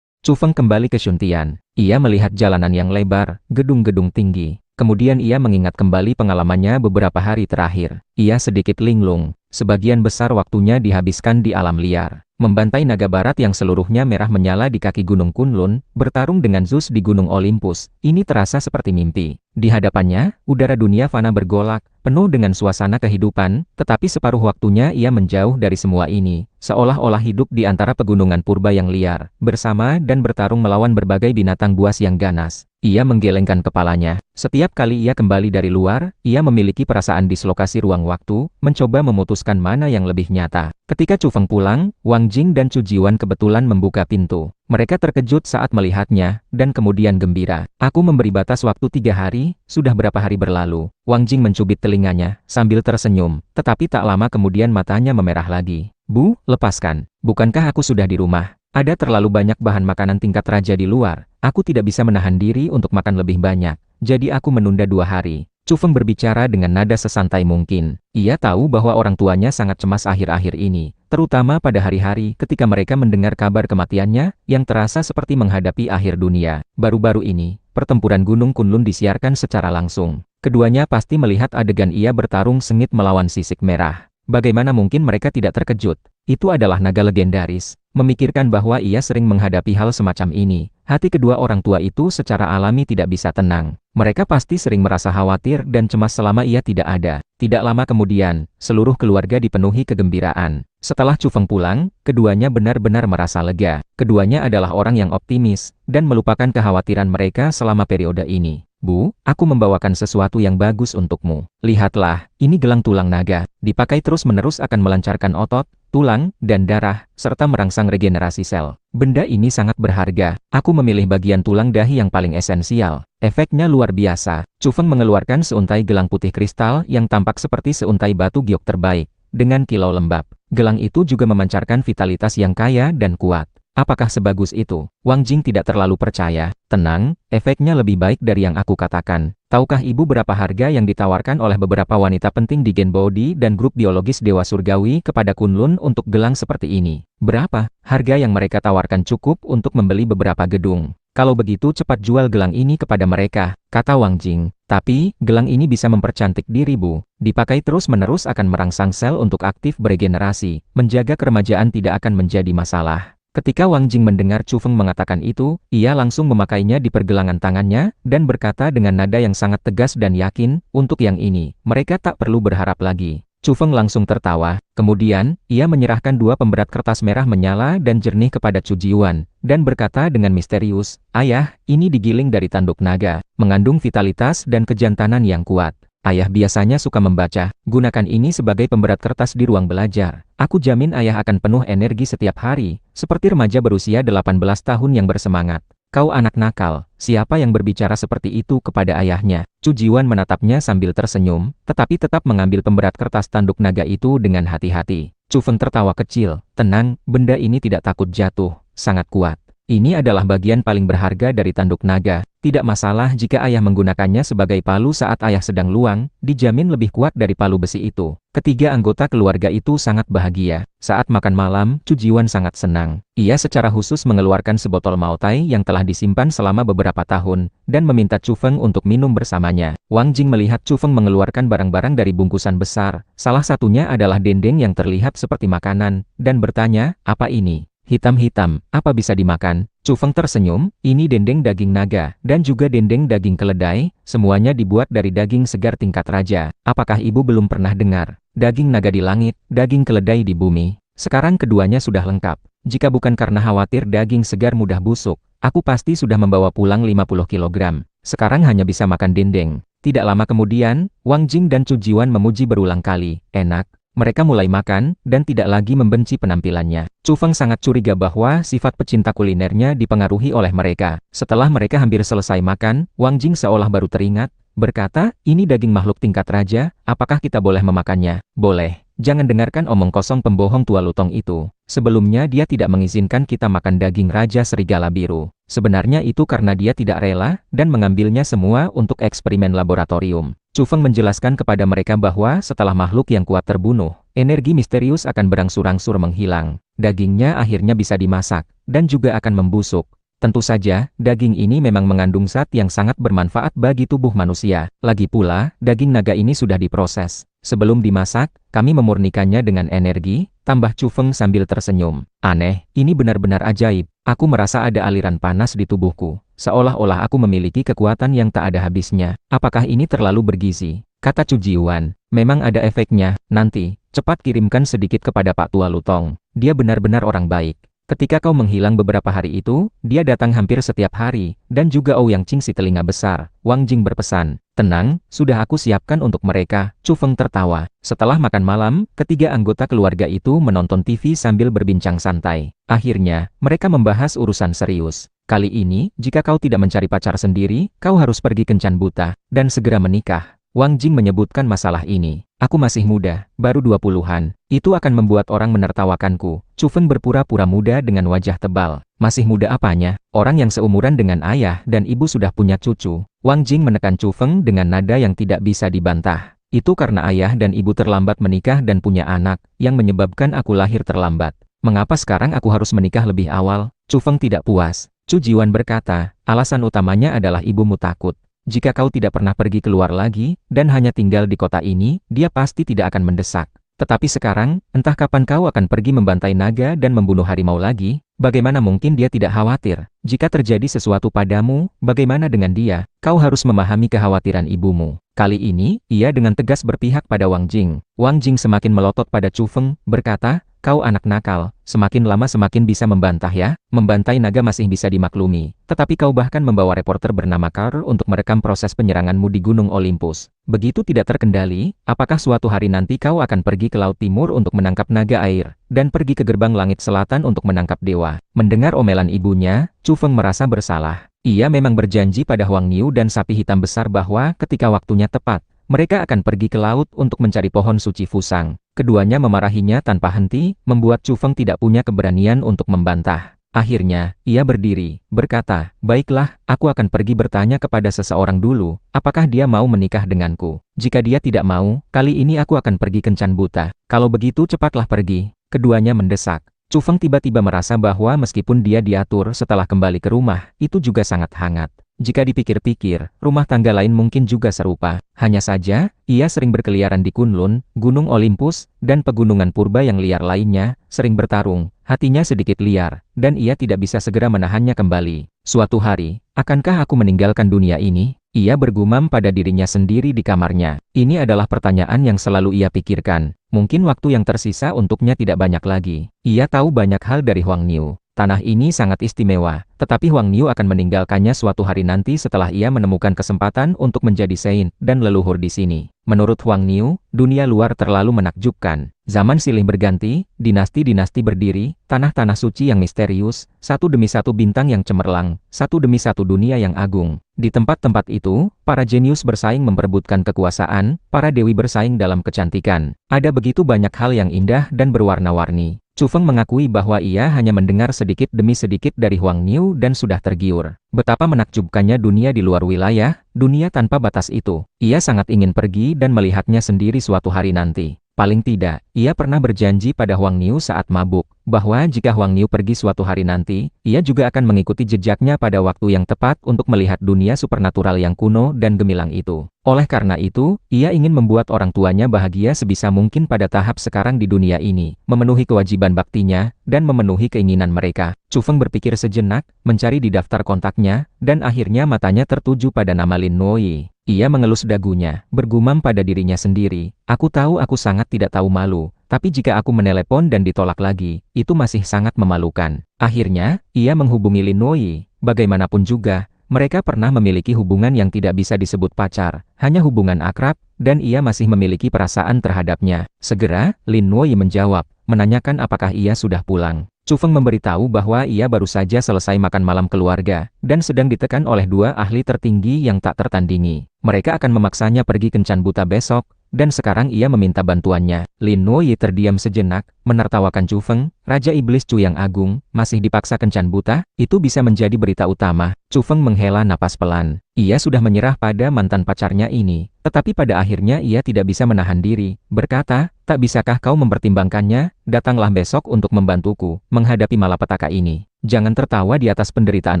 Chu Feng kembali ke Shuntian. Ia melihat jalanan yang lebar, gedung-gedung tinggi. Kemudian ia mengingat kembali pengalamannya beberapa hari terakhir. Ia sedikit linglung. Sebagian besar waktunya dihabiskan di alam liar. Membantai naga barat yang seluruhnya merah menyala di kaki Gunung Kunlun, bertarung dengan Zeus di Gunung Olympus. Ini terasa seperti mimpi. Di hadapannya, udara dunia fana bergolak, penuh dengan suasana kehidupan, tetapi separuh waktunya ia menjauh dari semua ini, seolah-olah hidup di antara pegunungan purba yang liar, bersama dan bertarung melawan berbagai binatang buas yang ganas. Ia menggelengkan kepalanya. Setiap kali ia kembali dari luar, ia memiliki perasaan dislokasi ruang waktu, mencoba memutuskan mana yang lebih nyata. Ketika Chu Feng pulang, Wang Jing dan Chu Jiwan kebetulan membuka pintu. Mereka terkejut saat melihatnya, dan kemudian gembira. Aku memberi batas waktu 3 hari, sudah berapa hari berlalu? Wang Jing mencubit telinganya, sambil tersenyum, tetapi tak lama kemudian matanya memerah lagi. Bu, lepaskan. Bukankah aku sudah di rumah? Ada terlalu banyak bahan makanan tingkat raja di luar. Aku tidak bisa menahan diri untuk makan lebih banyak. Jadi aku menunda 2 hari. Chu Feng berbicara dengan nada sesantai mungkin. Ia tahu bahwa orang tuanya sangat cemas akhir-akhir ini, terutama pada hari-hari ketika mereka mendengar kabar kematiannya, yang terasa seperti menghadapi akhir dunia. Baru-baru ini, pertempuran Gunung Kunlun disiarkan secara langsung. Keduanya pasti melihat adegan ia bertarung sengit melawan sisik merah. Bagaimana mungkin mereka tidak terkejut? Itu adalah naga legendaris. Memikirkan bahwa ia sering menghadapi hal semacam ini, hati kedua orang tua itu secara alami tidak bisa tenang. Mereka pasti sering merasa khawatir dan cemas selama ia tidak ada. Tidak lama kemudian, seluruh keluarga dipenuhi kegembiraan. Setelah Chu Feng pulang, keduanya benar-benar merasa lega. Keduanya adalah orang yang optimis, dan melupakan kekhawatiran mereka selama periode ini. Bu, aku membawakan sesuatu yang bagus untukmu. Lihatlah, ini gelang tulang naga. Dipakai terus-menerus akan melancarkan otot, tulang, dan darah, serta merangsang regenerasi sel. Benda ini sangat berharga. Aku memilih bagian tulang dahi yang paling esensial. Efeknya luar biasa. Chu Feng mengeluarkan seuntai gelang putih kristal yang tampak seperti seuntai batu giok terbaik, dengan kilau lembab. Gelang itu juga memancarkan vitalitas yang kaya dan kuat. Apakah sebagus itu? Wang Jing tidak terlalu percaya. Tenang, efeknya lebih baik dari yang aku katakan. Tahukah ibu berapa harga yang ditawarkan oleh beberapa wanita penting di Gen Body dan grup biologis Dewa Surgawi kepada Kunlun untuk gelang seperti ini? Berapa? Harga yang mereka tawarkan cukup untuk membeli beberapa gedung. Kalau begitu cepat jual gelang ini kepada mereka, kata Wang Jing. Tapi, gelang ini bisa mempercantik diri Bu. Dipakai terus-menerus akan merangsang sel untuk aktif beregenerasi. Menjaga keremajaan tidak akan menjadi masalah. Ketika Wang Jing mendengar Chu Feng mengatakan itu, ia langsung memakainya di pergelangan tangannya, dan berkata dengan nada yang sangat tegas dan yakin, untuk yang ini, mereka tak perlu berharap lagi. Chu Feng langsung tertawa, kemudian, ia menyerahkan dua pemberat kertas merah menyala dan jernih kepada Chu Jiwan, dan berkata dengan misterius, "Ayah, ini digiling dari tanduk naga, mengandung vitalitas dan kejantanan yang kuat. Ayah biasanya suka membaca, gunakan ini sebagai pemberat kertas di ruang belajar. Aku jamin ayah akan penuh energi setiap hari, seperti remaja berusia 18 tahun yang bersemangat." "Kau anak nakal, siapa yang berbicara seperti itu kepada ayahnya?" Chu Jiwan menatapnya sambil tersenyum, tetapi tetap mengambil pemberat kertas tanduk naga itu dengan hati-hati. Chu Feng tertawa kecil, "Tenang, benda ini tidak takut jatuh, sangat kuat. Ini adalah bagian paling berharga dari tanduk naga. Tidak masalah jika ayah menggunakannya sebagai palu saat ayah sedang luang, dijamin lebih kuat dari palu besi itu." Ketiga anggota keluarga itu sangat bahagia. Saat makan malam, Chu Jiwan sangat senang. Ia secara khusus mengeluarkan sebotol Maotai yang telah disimpan selama beberapa tahun, dan meminta Chu Feng untuk minum bersamanya. Wang Jing melihat Chu Feng mengeluarkan barang-barang dari bungkusan besar, salah satunya adalah dendeng yang terlihat seperti makanan, dan bertanya, "Apa ini? Hitam-hitam, apa bisa dimakan?" Chu Feng tersenyum, "Ini dendeng daging naga, dan juga dendeng daging keledai, semuanya dibuat dari daging segar tingkat raja. Apakah ibu belum pernah dengar? Daging naga di langit, daging keledai di bumi. Sekarang keduanya sudah lengkap. Jika bukan karena khawatir daging segar mudah busuk, aku pasti sudah membawa pulang 50 kilogram. Sekarang hanya bisa makan dendeng." Tidak lama kemudian, Wang Jing dan Chu Jiwan memuji berulang kali, "Enak." Mereka mulai makan, dan tidak lagi membenci penampilannya. Chu Feng sangat curiga bahwa sifat pecinta kulinernya dipengaruhi oleh mereka. Setelah mereka hampir selesai makan, Wang Jing seolah baru teringat, berkata, "Ini daging makhluk tingkat raja, apakah kita boleh memakannya?" "Boleh. Jangan dengarkan omong kosong pembohong tua Lutong itu. Sebelumnya dia tidak mengizinkan kita makan daging raja serigala biru. Sebenarnya itu karena dia tidak rela, dan mengambilnya semua untuk eksperimen laboratorium." Chu Feng menjelaskan kepada mereka bahwa setelah makhluk yang kuat terbunuh, energi misterius akan berangsur-angsur menghilang. Dagingnya akhirnya bisa dimasak, dan juga akan membusuk. Tentu saja, daging ini memang mengandung zat yang sangat bermanfaat bagi tubuh manusia. Lagi pula, daging naga ini sudah diproses. Sebelum dimasak, kami memurnikannya dengan energi, tambah Chu Feng sambil tersenyum. "Aneh, ini benar-benar ajaib. Aku merasa ada aliran panas di tubuhku. Seolah-olah aku memiliki kekuatan yang tak ada habisnya. Apakah ini terlalu bergizi?" Kata Chu Jiwan, "Memang ada efeknya. Nanti, cepat kirimkan sedikit kepada Pak Tua Lutong. Dia benar-benar orang baik. Ketika kau menghilang beberapa hari itu, dia datang hampir setiap hari, dan juga Ouyang Qing si telinga besar." Wang Jing berpesan, "Tenang, sudah aku siapkan untuk mereka." Chu Feng tertawa. Setelah makan malam, ketiga anggota keluarga itu menonton TV sambil berbincang santai. Akhirnya, mereka membahas urusan serius. "Kali ini, jika kau tidak mencari pacar sendiri, kau harus pergi kencan buta, dan segera menikah." Wang Jing menyebutkan masalah ini. "Aku masih muda, baru 20-an. Itu akan membuat orang menertawakanku." Chu Feng berpura-pura muda dengan wajah tebal. "Masih muda apanya? Orang yang seumuran dengan ayah dan ibu sudah punya cucu." Wang Jing menekan Chu Feng dengan nada yang tidak bisa dibantah. "Itu karena ayah dan ibu terlambat menikah dan punya anak, yang menyebabkan aku lahir terlambat. Mengapa sekarang aku harus menikah lebih awal?" Chu Feng tidak puas. Chu Jiwan berkata, "Alasan utamanya adalah ibumu takut. Jika kau tidak pernah pergi keluar lagi, dan hanya tinggal di kota ini, dia pasti tidak akan mendesak. Tetapi sekarang, entah kapan kau akan pergi membantai naga dan membunuh harimau lagi, bagaimana mungkin dia tidak khawatir? Jika terjadi sesuatu padamu, bagaimana dengan dia? Kau harus memahami kekhawatiran ibumu." Kali ini, ia dengan tegas berpihak pada Wang Jing. Wang Jing semakin melotot pada Chu Feng, berkata, "Kau anak nakal, semakin lama semakin bisa membantah ya. Membantai naga masih bisa dimaklumi, tetapi kau bahkan membawa reporter bernama Carl untuk merekam proses penyeranganmu di Gunung Olympus. Begitu tidak terkendali, apakah suatu hari nanti kau akan pergi ke Laut Timur untuk menangkap naga air, dan pergi ke gerbang langit selatan untuk menangkap dewa?" Mendengar omelan ibunya, Chu Feng merasa bersalah. Ia memang berjanji pada Huang Niu dan sapi hitam besar bahwa ketika waktunya tepat, mereka akan pergi ke laut untuk mencari pohon suci Fusang. Keduanya memarahinya tanpa henti, membuat Chu Feng tidak punya keberanian untuk membantah. Akhirnya, ia berdiri, berkata, "Baiklah, aku akan pergi bertanya kepada seseorang dulu, apakah dia mau menikah denganku. Jika dia tidak mau, kali ini aku akan pergi kencan buta. Kalau begitu cepatlah pergi." Keduanya mendesak. Chu Feng tiba-tiba merasa bahwa meskipun dia diatur setelah kembali ke rumah, itu juga sangat hangat. Jika dipikir-pikir, rumah tangga lain mungkin juga serupa. Hanya saja, ia sering berkeliaran di Kunlun, Gunung Olympus, dan pegunungan purba yang liar lainnya, sering bertarung, Hatinya sedikit liar, dan ia tidak bisa segera menahannya kembali. Suatu hari, akankah aku meninggalkan dunia ini? Ia bergumam pada dirinya sendiri di kamarnya. Ini adalah pertanyaan yang selalu ia pikirkan. Mungkin waktu yang tersisa untuknya tidak banyak lagi. Ia tahu banyak hal dari Huang Niu. Tanah ini sangat istimewa, tetapi Huang Niu akan meninggalkannya suatu hari nanti setelah ia menemukan kesempatan untuk menjadi saint dan leluhur di sini. Menurut Huang Niu, dunia luar terlalu menakjubkan. Zaman silih berganti, dinasti-dinasti berdiri, tanah-tanah suci yang misterius, satu demi satu bintang yang cemerlang, satu demi satu dunia yang agung. Di tempat-tempat itu, para jenius bersaing memperebutkan kekuasaan, para dewi bersaing dalam kecantikan. Ada begitu banyak hal yang indah dan berwarna-warni. Chu Feng mengakui bahwa ia hanya mendengar sedikit demi sedikit dari Huang Niu dan sudah tergiur. Betapa menakjubkannya dunia di luar wilayah, dunia tanpa batas itu. Ia sangat ingin pergi dan melihatnya sendiri suatu hari nanti. Paling tidak, ia pernah berjanji pada Huang Niu saat mabuk, bahwa jika Huang Niu pergi suatu hari nanti, ia juga akan mengikuti jejaknya pada waktu yang tepat untuk melihat dunia supernatural yang kuno dan gemilang itu. Oleh karena itu, ia ingin membuat orang tuanya bahagia sebisa mungkin pada tahap sekarang di dunia ini, memenuhi kewajiban baktinya, dan memenuhi keinginan mereka. Chu Feng berpikir sejenak, mencari di daftar kontaknya, dan akhirnya matanya tertuju pada nama Lin Nuoyi. Ia mengelus dagunya, bergumam pada dirinya sendiri, aku tahu aku sangat tidak tahu malu, tapi jika aku menelepon dan ditolak lagi, itu masih sangat memalukan. Akhirnya, ia menghubungi Lin Nuoyi. Bagaimanapun juga, mereka pernah memiliki hubungan yang tidak bisa disebut pacar, hanya hubungan akrab, dan ia masih memiliki perasaan terhadapnya. Segera, Lin Nuoyi menjawab, menanyakan apakah ia sudah pulang. Chu Feng memberitahu bahwa ia baru saja selesai makan malam keluarga, dan sedang ditekan oleh dua ahli tertinggi yang tak tertandingi. Mereka akan memaksanya pergi kencan buta besok, dan sekarang ia meminta bantuannya. Lin Nuoyi terdiam sejenak, menertawakan Chu Feng, Raja Iblis Chu yang agung, masih dipaksa kencan buta, itu bisa menjadi berita utama. Chu Feng menghela napas pelan. Ia sudah menyerah pada mantan pacarnya ini, tetapi pada akhirnya ia tidak bisa menahan diri, berkata, tak bisakah kau mempertimbangkannya, datanglah besok untuk membantuku, menghadapi malapetaka ini. Jangan tertawa di atas penderitaan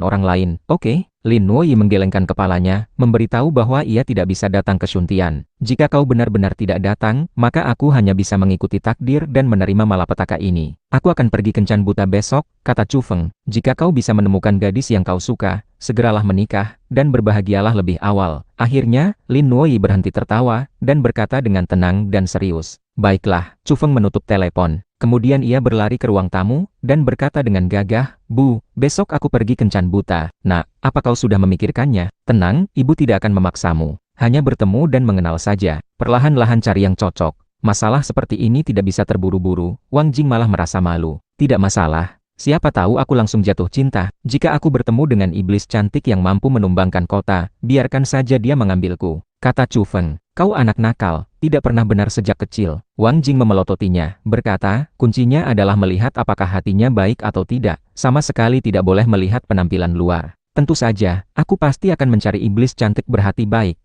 orang lain, oke? Lin Nuoyi menggelengkan kepalanya, memberitahu bahwa ia tidak bisa datang ke Shuntian. Jika kau benar-benar tidak datang, maka aku hanya bisa mengikuti takdir dan menerima malapetaka ini. Aku akan pergi kencan buta besok, kata Chu Feng. Jika kau bisa menemukan gadis yang kau suka, segeralah menikah, dan berbahagialah lebih awal. Akhirnya, Lin Nuoyi berhenti tertawa, dan berkata dengan tenang dan serius. Baiklah, Chu Feng menutup telepon. Kemudian ia berlari ke ruang tamu, dan berkata dengan gagah, Bu, besok aku pergi kencan buta. Nak, apa kau sudah memikirkannya? Tenang, ibu tidak akan memaksamu. Hanya bertemu dan mengenal saja. Perlahan-lahan cari yang cocok. Masalah seperti ini tidak bisa terburu-buru. Wang Jing malah merasa malu. Tidak masalah. Siapa tahu aku langsung jatuh cinta. Jika aku bertemu dengan iblis cantik yang mampu menumbangkan kota, biarkan saja dia mengambilku. Kata Chu Feng. Kau anak nakal, tidak pernah benar sejak kecil. Wang Jing memelototinya, berkata, kuncinya adalah melihat apakah hatinya baik atau tidak. Sama sekali tidak boleh melihat penampilan luar. Tentu saja, aku pasti akan mencari iblis cantik berhati baik.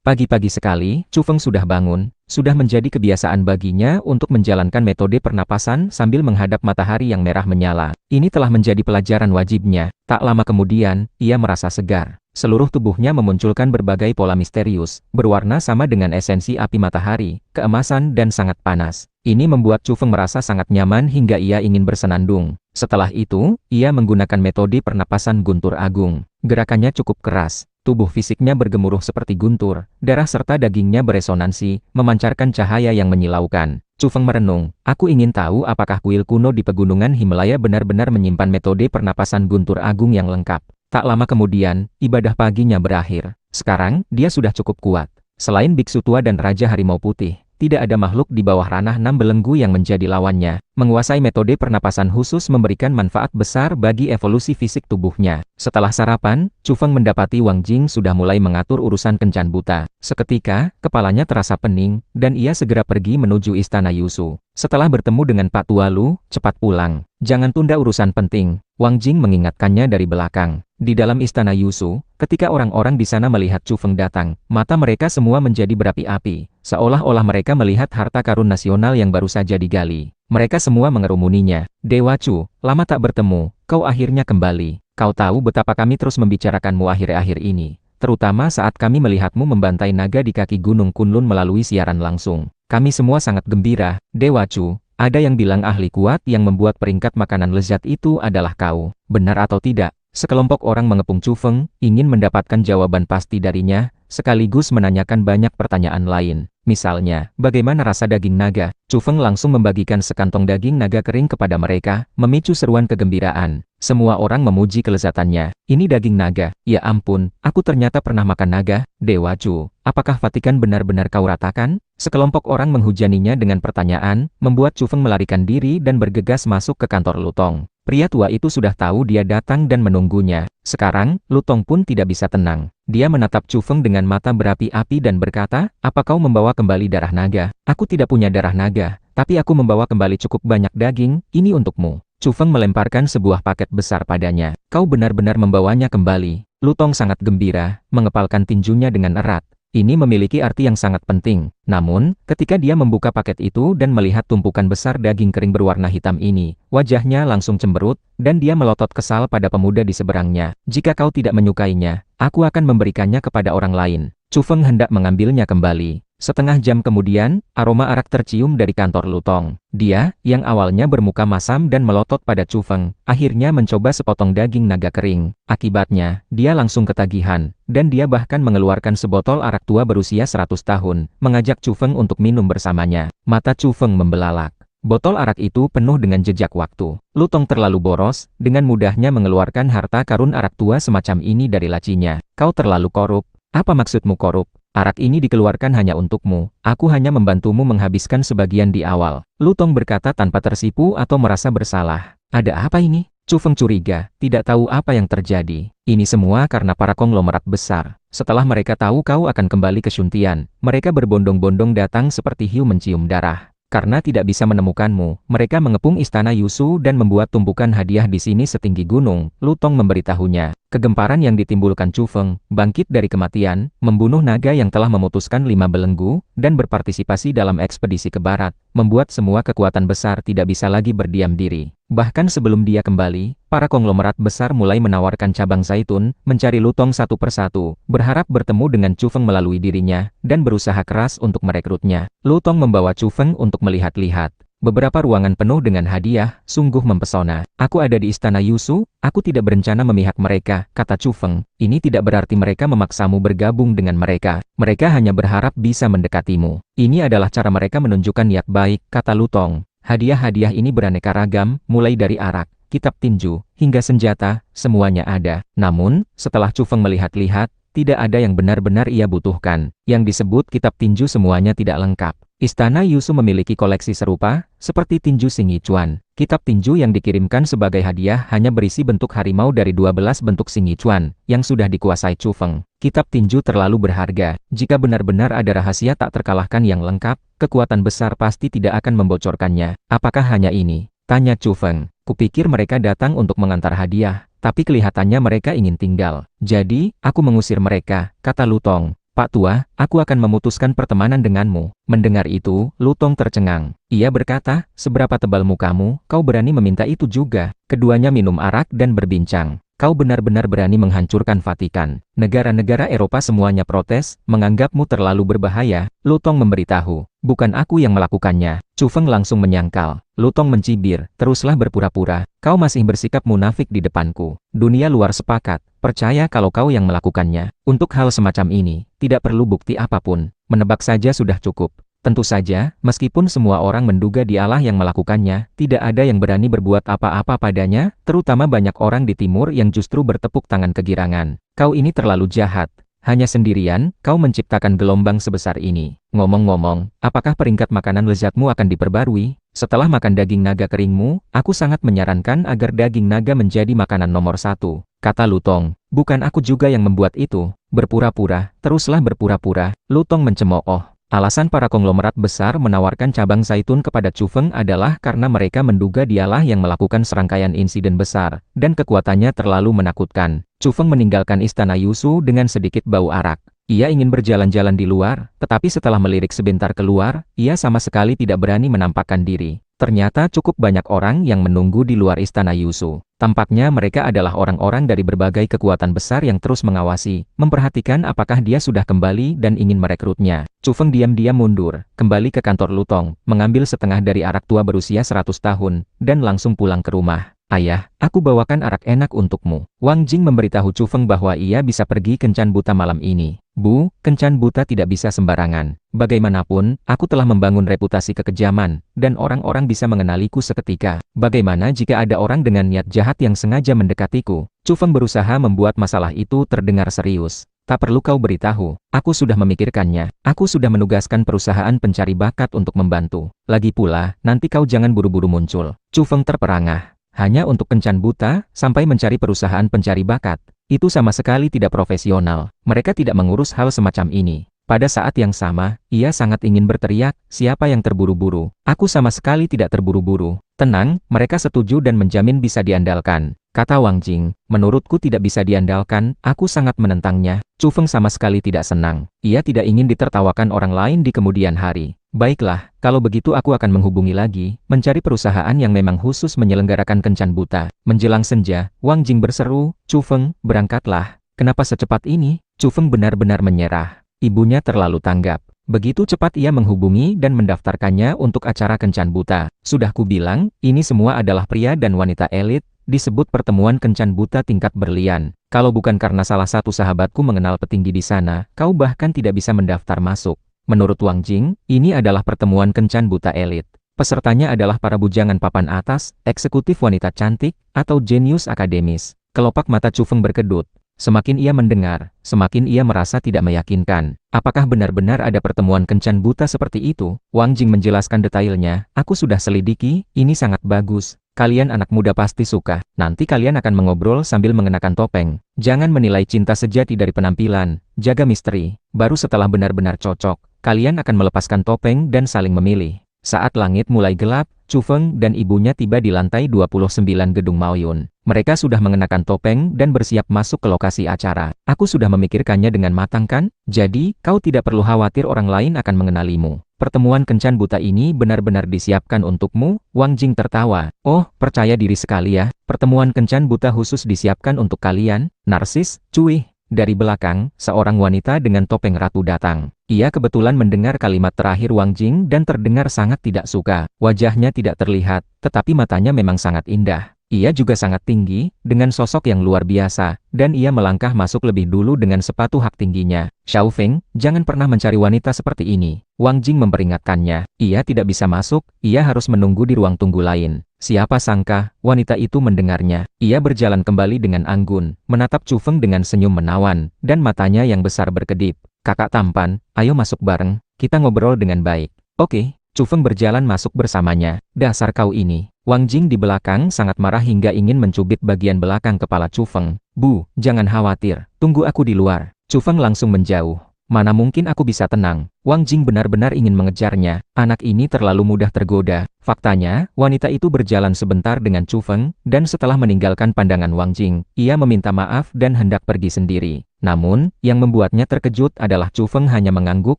Pagi-pagi sekali, Chu Feng sudah bangun. Sudah menjadi kebiasaan baginya untuk menjalankan metode pernapasan sambil menghadap matahari yang merah menyala. Ini telah menjadi pelajaran wajibnya. Tak lama kemudian, ia merasa segar. Seluruh tubuhnya memunculkan berbagai pola misterius, berwarna sama dengan esensi api matahari, keemasan dan sangat panas. Ini membuat Chu Feng merasa sangat nyaman hingga ia ingin bersenandung. Setelah itu, ia menggunakan metode pernapasan guntur agung. Gerakannya cukup keras. Tubuh fisiknya bergemuruh seperti guntur, darah serta dagingnya beresonansi, memancarkan cahaya yang menyilaukan. Chu Feng merenung, aku ingin tahu apakah kuil kuno di pegunungan Himalaya benar-benar menyimpan metode pernapasan guntur agung yang lengkap. Tak lama kemudian, ibadah paginya berakhir. Sekarang, dia sudah cukup kuat. Selain biksu tua dan Raja Harimau Putih, tidak ada makhluk di bawah ranah 6 belenggu yang menjadi lawannya. Menguasai metode pernapasan khusus memberikan manfaat besar bagi evolusi fisik tubuhnya. Setelah sarapan, Chu Feng mendapati Wang Jing sudah mulai mengatur urusan kencan buta. Seketika, kepalanya terasa pening, dan ia segera pergi menuju istana Yusu. Setelah bertemu dengan Pak Tua Lu, cepat pulang. Jangan tunda urusan penting. Wang Jing mengingatkannya dari belakang. Di dalam istana Yusu, ketika orang-orang di sana melihat Chu Feng datang, mata mereka semua menjadi berapi-api. Seolah-olah mereka melihat harta karun nasional yang baru saja digali. Mereka semua mengerumuninya. Dewa Chu, lama tak bertemu, kau akhirnya kembali. Kau tahu betapa kami terus membicarakanmu akhir-akhir ini. Terutama saat kami melihatmu membantai naga di kaki Gunung Kunlun melalui siaran langsung. Kami semua sangat gembira. Dewa Chu, Ada yang bilang ahli kuat yang membuat peringkat makanan lezat itu adalah kau. Benar atau tidak? Sekelompok orang mengepung Chu Feng, ingin mendapatkan jawaban pasti darinya, sekaligus menanyakan banyak pertanyaan lain. Misalnya, bagaimana rasa daging naga? Chu Feng langsung membagikan sekantong daging naga kering kepada mereka, memicu seruan kegembiraan. Semua orang memuji kelezatannya. Ini daging naga. Ya ampun, aku ternyata pernah makan naga. Dewa Chu, apakah Vatikan benar-benar kau ratakan? Sekelompok orang menghujaninya dengan pertanyaan, membuat Chu Feng melarikan diri dan bergegas masuk ke kantor Lutong. Pria tua itu sudah tahu dia datang dan menunggunya. Sekarang, Lutong pun tidak bisa tenang. Dia menatap Chu Feng dengan mata berapi-api dan berkata, "Apa kau membawa kembali darah naga?" "Aku tidak punya darah naga, tapi aku membawa kembali cukup banyak daging, ini untukmu." Chu Feng melemparkan sebuah paket besar padanya. "Kau benar-benar membawanya kembali." Lutong sangat gembira, mengepalkan tinjunya dengan erat. Ini memiliki arti yang sangat penting. Namun, ketika dia membuka paket itu dan melihat tumpukan besar daging kering berwarna hitam ini, wajahnya langsung cemberut, dan dia melotot kesal pada pemuda di seberangnya. "Jika kau tidak menyukainya, aku akan memberikannya kepada orang lain." Chu Feng hendak mengambilnya kembali. Setengah jam kemudian, aroma arak tercium dari kantor Lutong. Dia, yang awalnya bermuka masam dan melotot pada Chu Feng, akhirnya mencoba sepotong daging naga kering. Akibatnya, dia langsung ketagihan, dan dia bahkan mengeluarkan sebotol arak tua berusia 100 tahun, mengajak Chu Feng untuk minum bersamanya. Mata Chu Feng membelalak. Botol arak itu penuh dengan jejak waktu. Lutong terlalu boros, dengan mudahnya mengeluarkan harta karun arak tua semacam ini dari lacinya. "Kau terlalu korup." "Apa maksudmu korup? Arak ini dikeluarkan hanya untukmu. Aku hanya membantumu menghabiskan sebagian di awal." Lutong berkata tanpa tersipu atau merasa bersalah. "Ada apa ini?" Chu Feng curiga, tidak tahu apa yang terjadi. "Ini semua karena para konglomerat besar. Setelah mereka tahu kau akan kembali ke Shuntian, mereka berbondong-bondong datang seperti hiu mencium darah. Karena tidak bisa menemukanmu, mereka mengepung istana Yusu dan membuat tumpukan hadiah di sini setinggi gunung." Lutong memberitahunya. Kegemparan yang ditimbulkan Chu Feng, bangkit dari kematian, membunuh naga yang telah memutuskan 5 belenggu, dan berpartisipasi dalam ekspedisi ke barat, membuat semua kekuatan besar tidak bisa lagi berdiam diri. Bahkan sebelum dia kembali, para konglomerat besar mulai menawarkan cabang zaitun, mencari Lutong satu persatu, berharap bertemu dengan Chu Feng melalui dirinya, dan berusaha keras untuk merekrutnya. Lutong membawa Chu Feng untuk melihat-lihat. Beberapa ruangan penuh dengan hadiah, sungguh mempesona. "Aku ada di istana Yusu, aku tidak berencana memihak mereka," kata Chu Feng. "Ini tidak berarti mereka memaksamu bergabung dengan mereka. Mereka hanya berharap bisa mendekatimu. Ini adalah cara mereka menunjukkan niat baik," kata Lutong. Hadiah-hadiah ini beraneka ragam, mulai dari arak, kitab tinju, hingga senjata, semuanya ada. Namun, setelah Chu Feng melihat-lihat, tidak ada yang benar-benar ia butuhkan. Yang disebut kitab tinju semuanya tidak lengkap. Istana Yusu memiliki koleksi serupa, seperti tinju Xingyichuan. Kitab tinju yang dikirimkan sebagai hadiah hanya berisi bentuk harimau dari 12 bentuk Xingyichuan, yang sudah dikuasai Chu Feng. Kitab tinju terlalu berharga. Jika benar-benar ada rahasia tak terkalahkan yang lengkap, kekuatan besar pasti tidak akan membocorkannya. "Apakah hanya ini?" tanya Chu Feng. "Kupikir mereka datang untuk mengantar hadiah, tapi kelihatannya mereka ingin tinggal. Jadi, aku mengusir mereka," kata Lutong. "Pak Tua, aku akan memutuskan pertemanan denganmu." Mendengar itu, Lutong tercengang. Ia berkata, "Seberapa tebal mukamu, kau berani meminta itu juga?" Keduanya minum arak dan berbincang. "Kau benar-benar berani menghancurkan Vatikan. Negara-negara Eropa semuanya protes, menganggapmu terlalu berbahaya." Lutong memberitahu, "Bukan aku yang melakukannya." Chu Feng langsung menyangkal. Lutong mencibir, "Teruslah berpura-pura. Kau masih bersikap munafik di depanku. Dunia luar sepakat, percaya kalau kau yang melakukannya. Untuk hal semacam ini, tidak perlu bukti apapun. Menebak saja sudah cukup." Tentu saja, meskipun semua orang menduga dialah yang melakukannya, tidak ada yang berani berbuat apa-apa padanya, terutama banyak orang di timur yang justru bertepuk tangan kegirangan. "Kau ini terlalu jahat. Hanya sendirian, kau menciptakan gelombang sebesar ini. Ngomong-ngomong, apakah peringkat makanan lezatmu akan diperbarui? Setelah makan daging naga keringmu, aku sangat menyarankan agar daging naga menjadi makanan nomor 1, kata Lutong. "Bukan aku juga yang membuat itu." "Berpura-pura, teruslah berpura-pura." Lutong mencemooh. Alasan para konglomerat besar menawarkan cabang zaitun kepada Chu Feng adalah karena mereka menduga dialah yang melakukan serangkaian insiden besar, dan kekuatannya terlalu menakutkan. Chu Feng meninggalkan istana Yusu dengan sedikit bau arak. Ia ingin berjalan-jalan di luar, tetapi setelah melirik sebentar keluar, ia sama sekali tidak berani menampakkan diri. Ternyata cukup banyak orang yang menunggu di luar istana Yusu. Tampaknya mereka adalah orang-orang dari berbagai kekuatan besar yang terus mengawasi, memperhatikan apakah dia sudah kembali dan ingin merekrutnya. Chu Feng diam-diam mundur, kembali ke kantor Lutong, mengambil setengah dari arak tua berusia 100 tahun, dan langsung pulang ke rumah. Ayah, aku bawakan arak enak untukmu. Wang Jing memberitahu Chu Feng bahwa ia bisa pergi kencan buta malam ini. Bu, kencan buta tidak bisa sembarangan. Bagaimanapun, aku telah membangun reputasi kekejaman, dan orang-orang bisa mengenaliku seketika. Bagaimana jika ada orang dengan niat jahat yang sengaja mendekatiku? Chu Feng berusaha membuat masalah itu terdengar serius. Tak perlu kau beritahu, aku sudah memikirkannya. Aku sudah menugaskan perusahaan pencari bakat untuk membantu. Lagi pula, nanti kau jangan buru-buru muncul. Chu Feng terperangah. Hanya untuk kencan buta, sampai mencari perusahaan pencari bakat. Itu sama sekali tidak profesional. Mereka tidak mengurus hal semacam ini. Pada saat yang sama, ia sangat ingin berteriak, siapa yang terburu-buru? Aku sama sekali tidak terburu-buru. Tenang, mereka setuju dan menjamin bisa diandalkan. Kata Wang Jing, menurutku tidak bisa diandalkan, aku sangat menentangnya. Chu Feng sama sekali tidak senang. Ia tidak ingin ditertawakan orang lain di kemudian hari. Baiklah, kalau begitu aku akan menghubungi lagi, mencari perusahaan yang memang khusus menyelenggarakan kencan buta. Menjelang senja, Wang Jing berseru, Chu Feng, berangkatlah. Kenapa secepat ini? Chu Feng benar-benar menyerah. Ibunya terlalu tanggap. Begitu cepat ia menghubungi dan mendaftarkannya untuk acara kencan buta. Sudah kubilang, ini semua adalah pria dan wanita elit, disebut pertemuan kencan buta tingkat berlian. Kalau bukan karena salah satu sahabatku mengenal petinggi di sana, kau bahkan tidak bisa mendaftar masuk. Menurut Wang Jing, ini adalah pertemuan kencan buta elit. Pesertanya adalah para bujangan papan atas, eksekutif wanita cantik, atau jenius akademis. Kelopak mata Chu Feng berkedut. Semakin ia mendengar, semakin ia merasa tidak meyakinkan. Apakah benar-benar ada pertemuan kencan buta seperti itu? Wang Jing menjelaskan detailnya, aku sudah selidiki, ini sangat bagus. Kalian anak muda pasti suka. Nanti kalian akan mengobrol sambil mengenakan topeng. Jangan menilai cinta sejati dari penampilan. Jaga misteri. Baru setelah benar-benar cocok, kalian akan melepaskan topeng dan saling memilih. Saat langit mulai gelap, Chu Feng dan ibunya tiba di lantai 29 gedung Maoyun. Mereka sudah mengenakan topeng dan bersiap masuk ke lokasi acara. Aku sudah memikirkannya dengan matang kan? Jadi, kau tidak perlu khawatir orang lain akan mengenalimu. Pertemuan kencan buta ini benar-benar disiapkan untukmu, Wang Jing tertawa. Oh, percaya diri sekali ya, pertemuan kencan buta khusus disiapkan untuk kalian, narsis, cuy. Dari belakang, seorang wanita dengan topeng ratu datang. Ia kebetulan mendengar kalimat terakhir Wang Jing dan terdengar sangat tidak suka. Wajahnya tidak terlihat, tetapi matanya memang sangat indah. Ia juga sangat tinggi, dengan sosok yang luar biasa, dan ia melangkah masuk lebih dulu dengan sepatu hak tingginya. Xiao Feng, jangan pernah mencari wanita seperti ini. Wang Jing memperingatkannya. Ia tidak bisa masuk, ia harus menunggu di ruang tunggu lain. Siapa sangka, wanita itu mendengarnya. Ia berjalan kembali dengan anggun, menatap Chu Feng dengan senyum menawan, dan matanya yang besar berkedip. Kakak tampan, ayo masuk bareng, kita ngobrol dengan baik. Oke. Chu Feng berjalan masuk bersamanya. Dasar kau ini. Wang Jing di belakang sangat marah hingga ingin mencubit bagian belakang kepala Chu Feng. Bu, jangan khawatir, tunggu aku di luar. Chu Feng langsung menjauh. Mana mungkin aku bisa tenang. Wang Jing benar-benar ingin mengejarnya. Anak ini terlalu mudah tergoda. Faktanya, wanita itu berjalan sebentar dengan Chu Feng, dan setelah meninggalkan pandangan Wang Jing, ia meminta maaf dan hendak pergi sendiri. Namun, yang membuatnya terkejut adalah Chu Feng hanya mengangguk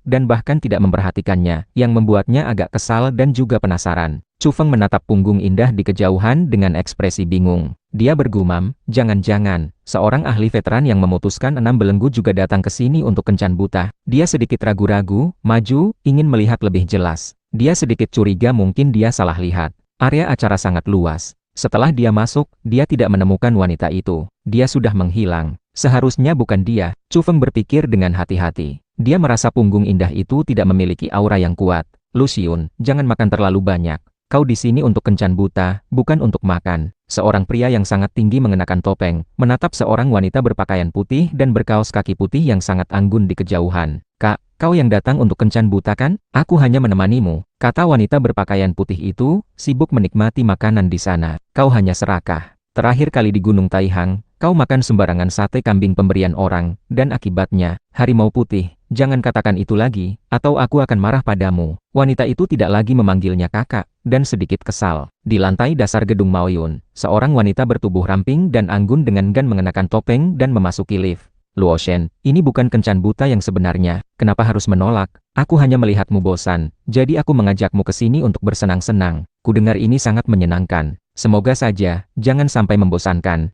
dan bahkan tidak memperhatikannya, yang membuatnya agak kesal dan juga penasaran. Chu Feng menatap punggung indah di kejauhan dengan ekspresi bingung. Dia bergumam, jangan-jangan, seorang ahli veteran yang memutuskan 6 belenggu juga datang ke sini untuk kencan buta. Dia sedikit ragu-ragu, maju, ingin melihat lebih jelas. Dia sedikit curiga mungkin dia salah lihat. Area acara sangat luas. Setelah dia masuk, dia tidak menemukan wanita itu. Dia sudah menghilang. Seharusnya bukan dia, Chu Feng berpikir dengan hati-hati. Dia merasa punggung indah itu tidak memiliki aura yang kuat. Lu Xiun, jangan makan terlalu banyak. Kau di sini untuk kencan buta, bukan untuk makan. Seorang pria yang sangat tinggi mengenakan topeng, menatap seorang wanita berpakaian putih dan berkaos kaki putih yang sangat anggun di kejauhan. Kak, kau yang datang untuk kencan buta kan? Aku hanya menemanimu, kata wanita berpakaian putih itu, sibuk menikmati makanan di sana. Kau hanya serakah. Terakhir kali di Gunung Taihang, kau makan sembarangan sate kambing pemberian orang, dan akibatnya, harimau putih. Jangan katakan itu lagi, atau aku akan marah padamu. Wanita itu tidak lagi memanggilnya kakak, dan sedikit kesal. Di lantai dasar gedung Maoyun, seorang wanita bertubuh ramping dan anggun dengan gan mengenakan topeng dan memasuki lift. Luo Shen, ini bukan kencan buta yang sebenarnya. Kenapa harus menolak? Aku hanya melihatmu bosan, jadi aku mengajakmu ke sini untuk bersenang-senang. Kudengar ini sangat menyenangkan. Semoga saja, jangan sampai membosankan.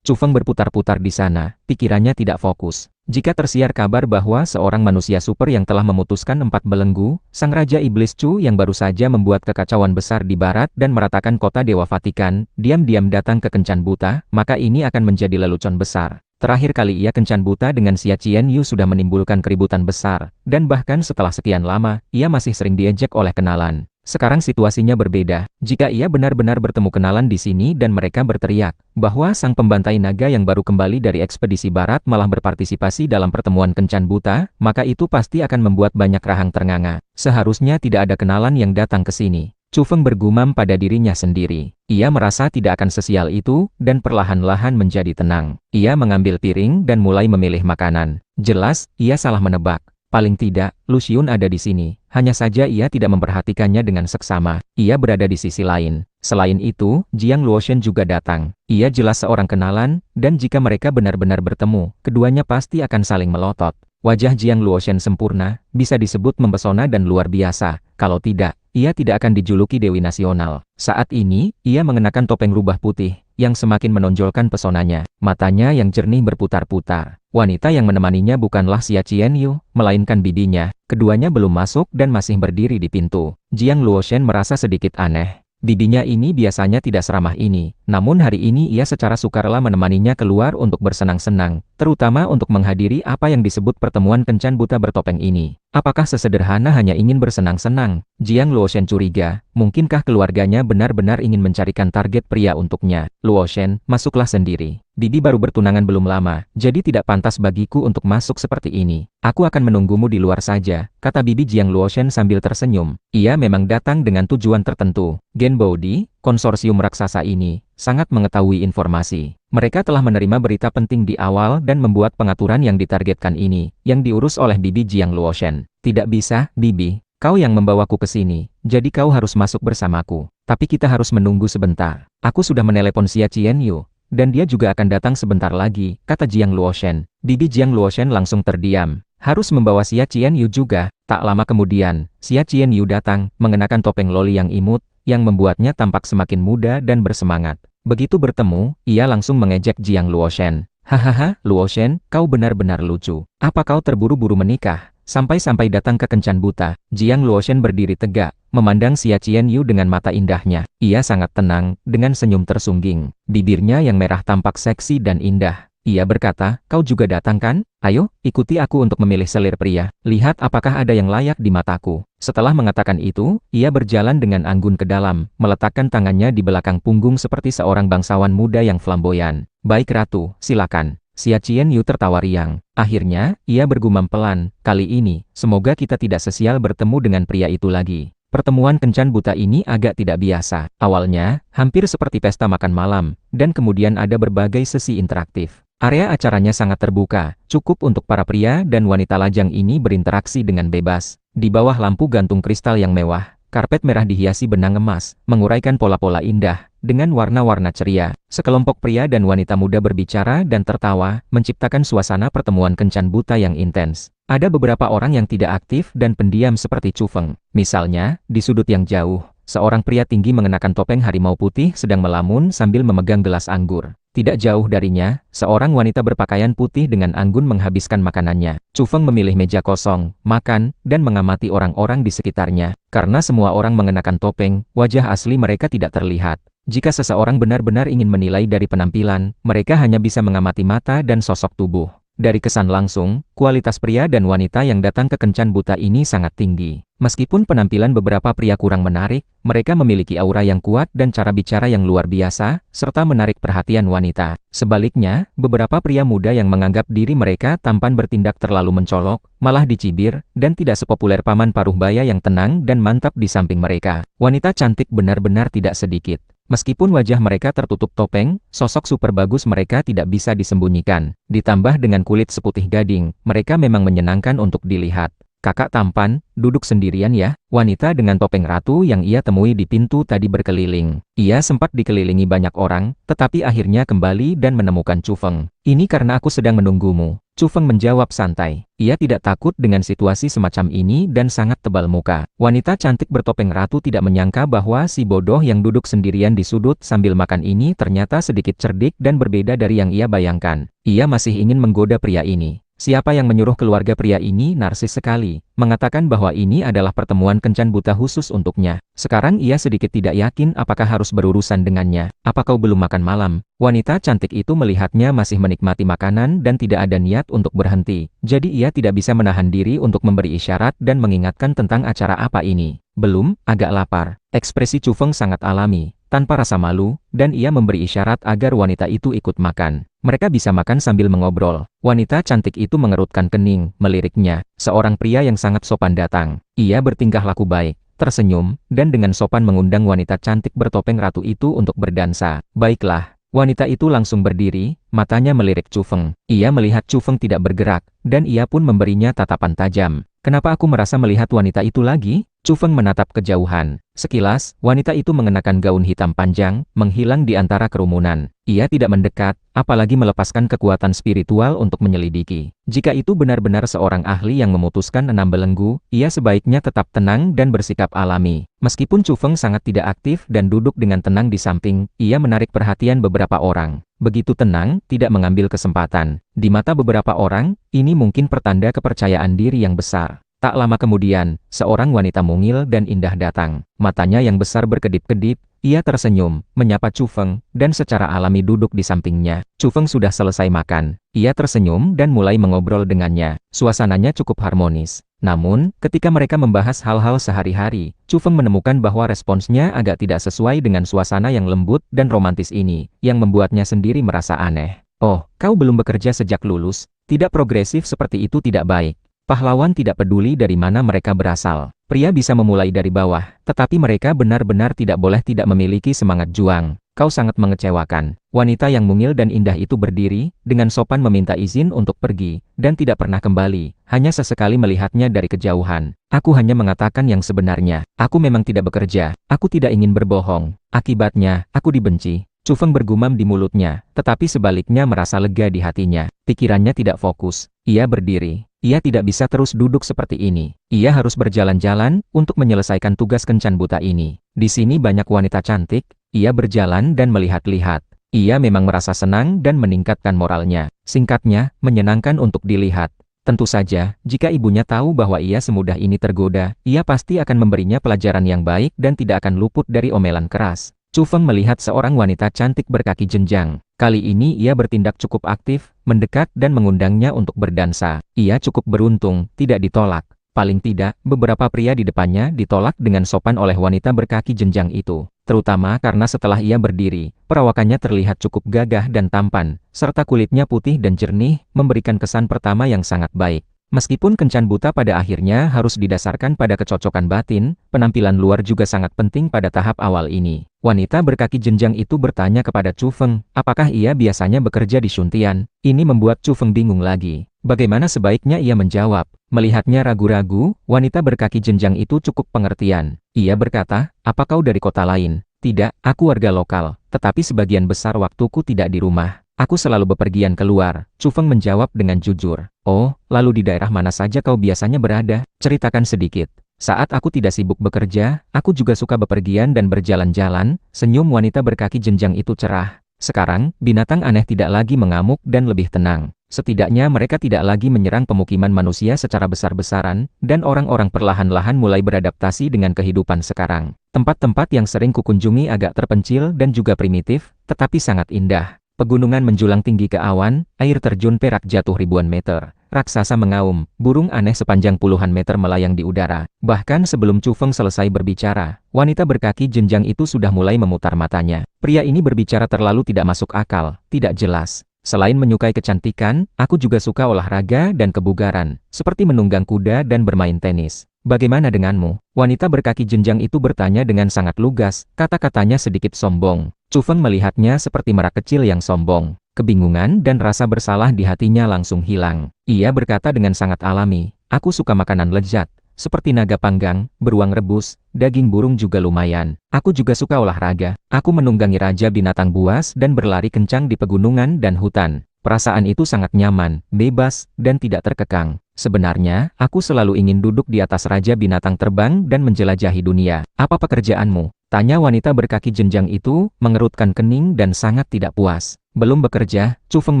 Chu Feng berputar-putar di sana, pikirannya tidak fokus. Jika tersiar kabar bahwa seorang manusia super yang telah memutuskan 4 belenggu, Sang Raja Iblis Chu yang baru saja membuat kekacauan besar di barat dan meratakan kota Dewa Vatikan, diam-diam datang ke Kencan Buta, maka ini akan menjadi lelucon besar. Terakhir kali ia kencan buta dengan Xia Qianyu sudah menimbulkan keributan besar, dan bahkan setelah sekian lama, ia masih sering diejek oleh kenalan. Sekarang situasinya berbeda. Jika ia benar-benar bertemu kenalan di sini dan mereka berteriak bahwa sang pembantai naga yang baru kembali dari ekspedisi barat malah berpartisipasi dalam pertemuan kencan buta, maka itu pasti akan membuat banyak rahang ternganga. Seharusnya tidak ada kenalan yang datang ke sini. Chu Feng bergumam pada dirinya sendiri. Ia merasa tidak akan sesial itu, dan perlahan-lahan menjadi tenang. Ia mengambil piring dan mulai memilih makanan. Jelas, ia salah menebak. Paling tidak, Lu Xun ada di sini. Hanya saja ia tidak memperhatikannya dengan seksama. Ia berada di sisi lain. Selain itu, Jiang Luoshen juga datang. Ia jelas seorang kenalan, dan jika mereka benar-benar bertemu, keduanya pasti akan saling melotot. Wajah Jiang Luoshen sempurna, bisa disebut mempesona dan luar biasa. Kalau tidak, ia tidak akan dijuluki Dewi Nasional. Saat ini, ia mengenakan topeng rubah putih, yang semakin menonjolkan pesonanya. Matanya yang jernih berputar-putar. Wanita yang menemaninya bukanlah Xia Qianyu, melainkan bibinya. Keduanya belum masuk dan masih berdiri di pintu. Jiang Luoshen merasa sedikit aneh. Bibinya ini biasanya tidak seramah ini, namun hari ini ia secara sukarela menemaninya keluar untuk bersenang-senang, terutama untuk menghadiri apa yang disebut pertemuan kencan buta bertopeng ini. Apakah sesederhana hanya ingin bersenang-senang? Jiang Luoshen curiga, mungkinkah keluarganya benar-benar ingin mencarikan target pria untuknya? Luoshen, masuklah sendiri. Bibi baru bertunangan belum lama, jadi tidak pantas bagiku untuk masuk seperti ini. Aku akan menunggumu di luar saja, kata bibi Jiang Luoshen sambil tersenyum. Ia memang datang dengan tujuan tertentu. Gen Body, konsorsium raksasa ini, sangat mengetahui informasi. Mereka telah menerima berita penting di awal dan membuat pengaturan yang ditargetkan ini, yang diurus oleh bibi Jiang Luoshen. Tidak bisa, bibi. Kau yang membawaku ke sini, jadi kau harus masuk bersamaku. Tapi kita harus menunggu sebentar. Aku sudah menelepon Xia Qianyu, dan dia juga akan datang sebentar lagi, kata Jiang Luoshen. Bibi Jiang Luoshen langsung terdiam. Harus membawa Xia Qianyu juga. Tak lama kemudian, Xia Qianyu datang, mengenakan topeng loli yang imut, yang membuatnya tampak semakin muda dan bersemangat. Begitu bertemu, ia langsung mengejek Jiang Luoshen. Hahaha, Luoshen, kau benar-benar lucu. Apa kau terburu-buru menikah? Sampai-sampai datang ke kencan buta. Jiang Luoshen berdiri tegak, memandang Xia Qianyu dengan mata indahnya. Ia sangat tenang, dengan senyum tersungging. Bibirnya yang merah tampak seksi dan indah. Ia berkata, kau juga datang kan? Ayo, ikuti aku untuk memilih selir pria. Lihat apakah ada yang layak di mataku. Setelah mengatakan itu, ia berjalan dengan anggun ke dalam, meletakkan tangannya di belakang punggung seperti seorang bangsawan muda yang flamboyan. Baik Ratu, silakan. Xia Qianyu tertawa riang. Akhirnya, ia bergumam pelan, kali ini, semoga kita tidak sesial bertemu dengan pria itu lagi. Pertemuan kencan buta ini agak tidak biasa. Awalnya, hampir seperti pesta makan malam, dan kemudian ada berbagai sesi interaktif. Area acaranya sangat terbuka, cukup untuk para pria dan wanita lajang ini berinteraksi dengan bebas. Di bawah lampu gantung kristal yang mewah, karpet merah dihiasi benang emas, menguraikan pola-pola indah, dengan warna-warna ceria. Sekelompok pria dan wanita muda berbicara dan tertawa, menciptakan suasana pertemuan kencan buta yang intens. Ada beberapa orang yang tidak aktif dan pendiam seperti Chu Feng. Misalnya, di sudut yang jauh, seorang pria tinggi mengenakan topeng harimau putih sedang melamun sambil memegang gelas anggur. Tidak jauh darinya, seorang wanita berpakaian putih dengan anggun menghabiskan makanannya. Chu Feng memilih meja kosong, makan, dan mengamati orang-orang di sekitarnya. Karena semua orang mengenakan topeng, wajah asli mereka tidak terlihat. Jika seseorang benar-benar ingin menilai dari penampilan, mereka hanya bisa mengamati mata dan sosok tubuh. Dari kesan langsung, kualitas pria dan wanita yang datang ke kencan buta ini sangat tinggi. Meskipun penampilan beberapa pria kurang menarik, mereka memiliki aura yang kuat dan cara bicara yang luar biasa, serta menarik perhatian wanita. Sebaliknya, beberapa pria muda yang menganggap diri mereka tampan bertindak terlalu mencolok, malah dicibir, dan tidak sepopuler paman Paruhbaya yang tenang dan mantap di samping mereka. Wanita cantik benar-benar tidak sedikit. Meskipun wajah mereka tertutup topeng, sosok super bagus mereka tidak bisa disembunyikan. Ditambah dengan kulit seputih gading, mereka memang menyenangkan untuk dilihat. Kakak tampan, duduk sendirian ya. Wanita dengan topeng ratu yang ia temui di pintu tadi berkeliling. Ia sempat dikelilingi banyak orang, tetapi akhirnya kembali dan menemukan Chu Feng. Ini karena aku sedang menunggumu. Chu Feng menjawab santai. Ia tidak takut dengan situasi semacam ini dan sangat tebal muka. Wanita cantik bertopeng ratu tidak menyangka bahwa si bodoh yang duduk sendirian di sudut sambil makan ini ternyata sedikit cerdik dan berbeda dari yang ia bayangkan. Ia masih ingin menggoda pria ini. Siapa yang menyuruh keluarga pria ini narsis sekali, mengatakan bahwa ini adalah pertemuan kencan buta khusus untuknya. Sekarang ia sedikit tidak yakin apakah harus berurusan dengannya. Apa kau belum makan malam? Wanita cantik itu melihatnya masih menikmati makanan dan tidak ada niat untuk berhenti. Jadi ia tidak bisa menahan diri untuk memberi isyarat dan mengingatkan tentang acara apa ini. Belum, agak lapar. Ekspresi Chu Feng sangat alami, tanpa rasa malu, dan ia memberi isyarat agar wanita itu ikut makan. Mereka bisa makan sambil mengobrol. Wanita cantik itu mengerutkan kening, meliriknya. Seorang pria yang sangat sopan datang. Ia bertingkah laku baik, tersenyum, dan dengan sopan mengundang wanita cantik bertopeng ratu itu untuk berdansa. Baiklah. Wanita itu langsung berdiri, matanya melirik Chu Feng. Ia melihat Chu Feng tidak bergerak, dan ia pun memberinya tatapan tajam. Kenapa aku merasa melihat wanita itu lagi? Chu Feng menatap kejauhan. Sekilas, wanita itu mengenakan gaun hitam panjang, menghilang di antara kerumunan. Ia tidak mendekat, apalagi melepaskan kekuatan spiritual untuk menyelidiki. Jika itu benar-benar seorang ahli yang memutuskan 6 belenggu, ia sebaiknya tetap tenang dan bersikap alami. Meskipun Chu Feng sangat tidak aktif dan duduk dengan tenang di samping, ia menarik perhatian beberapa orang. Begitu tenang, tidak mengambil kesempatan. Di mata beberapa orang, ini mungkin pertanda kepercayaan diri yang besar. Tak lama kemudian, seorang wanita mungil dan indah datang. Matanya yang besar berkedip-kedip, ia tersenyum, menyapa Chu Feng, dan secara alami duduk di sampingnya. Chu Feng sudah selesai makan. Ia tersenyum dan mulai mengobrol dengannya. Suasananya cukup harmonis. Namun, ketika mereka membahas hal-hal sehari-hari, Chu Feng menemukan bahwa responsnya agak tidak sesuai dengan suasana yang lembut dan romantis ini, yang membuatnya sendiri merasa aneh. Oh, kau belum bekerja sejak lulus? Tidak progresif seperti itu tidak baik. Pahlawan tidak peduli dari mana mereka berasal. Pria bisa memulai dari bawah, tetapi mereka benar-benar tidak boleh tidak memiliki semangat juang. Kau sangat mengecewakan. Wanita yang mungil dan indah itu berdiri, dengan sopan meminta izin untuk pergi, dan tidak pernah kembali, hanya sesekali melihatnya dari kejauhan. Aku hanya mengatakan yang sebenarnya. Aku memang tidak bekerja. Aku tidak ingin berbohong. Akibatnya, aku dibenci. Chu Feng bergumam di mulutnya, tetapi sebaliknya merasa lega di hatinya. Pikirannya tidak fokus. Ia berdiri. Ia tidak bisa terus duduk seperti ini. Ia harus berjalan-jalan untuk menyelesaikan tugas kencan buta ini. Di sini banyak wanita cantik. Ia berjalan dan melihat-lihat. Ia memang merasa senang dan meningkatkan moralnya. Singkatnya, menyenangkan untuk dilihat. Tentu saja, jika ibunya tahu bahwa ia semudah ini tergoda, ia pasti akan memberinya pelajaran yang baik dan tidak akan luput dari omelan keras. Chu Feng melihat seorang wanita cantik berkaki jenjang. Kali ini ia bertindak cukup aktif, mendekat dan mengundangnya untuk berdansa. Ia cukup beruntung, tidak ditolak. Paling tidak, beberapa pria di depannya ditolak dengan sopan oleh wanita berkaki jenjang itu. Terutama karena setelah ia berdiri, perawakannya terlihat cukup gagah dan tampan, serta kulitnya putih dan jernih, memberikan kesan pertama yang sangat baik. Meskipun kencan buta pada akhirnya harus didasarkan pada kecocokan batin, penampilan luar juga sangat penting pada tahap awal ini. Wanita berkaki jenjang itu bertanya kepada Chu Feng, apakah ia biasanya bekerja di Shuntian? Ini membuat Chu Feng bingung lagi. Bagaimana sebaiknya ia menjawab? Melihatnya ragu-ragu, wanita berkaki jenjang itu cukup pengertian. Ia berkata, apa kau dari kota lain? Tidak, aku warga lokal, tetapi sebagian besar waktuku tidak di rumah. Aku selalu bepergian keluar. Chu Feng menjawab dengan jujur. Oh, lalu di daerah mana saja kau biasanya berada? Ceritakan sedikit. Saat aku tidak sibuk bekerja, aku juga suka bepergian dan berjalan-jalan. Senyum wanita berkaki jenjang itu cerah. Sekarang, binatang aneh tidak lagi mengamuk dan lebih tenang. Setidaknya mereka tidak lagi menyerang pemukiman manusia secara besar-besaran, dan orang-orang perlahan-lahan mulai beradaptasi dengan kehidupan sekarang. Tempat-tempat yang sering kukunjungi agak terpencil dan juga primitif, tetapi sangat indah. Pegunungan menjulang tinggi ke awan, air terjun perak jatuh ribuan meter. Raksasa mengaum, burung aneh sepanjang puluhan meter melayang di udara. Bahkan sebelum Chu Feng selesai berbicara, wanita berkaki jenjang itu sudah mulai memutar matanya. Pria ini berbicara terlalu tidak masuk akal, tidak jelas. Selain menyukai kecantikan, aku juga suka olahraga dan kebugaran, seperti menunggang kuda dan bermain tenis. Bagaimana denganmu? Wanita berkaki jenjang itu bertanya dengan sangat lugas, kata-katanya sedikit sombong. Chu Feng melihatnya seperti merak kecil yang sombong. Kebingungan dan rasa bersalah di hatinya langsung hilang. Ia berkata dengan sangat alami, aku suka makanan lezat, seperti naga panggang, beruang rebus, daging burung juga lumayan. Aku juga suka olahraga. Aku menunggangi raja binatang buas dan berlari kencang di pegunungan dan hutan. Perasaan itu sangat nyaman, bebas, dan tidak terkekang. Sebenarnya, aku selalu ingin duduk di atas raja binatang terbang dan menjelajahi dunia. Apa pekerjaanmu? Tanya wanita berkaki jenjang itu, mengerutkan kening dan sangat tidak puas. Belum bekerja, Chu Feng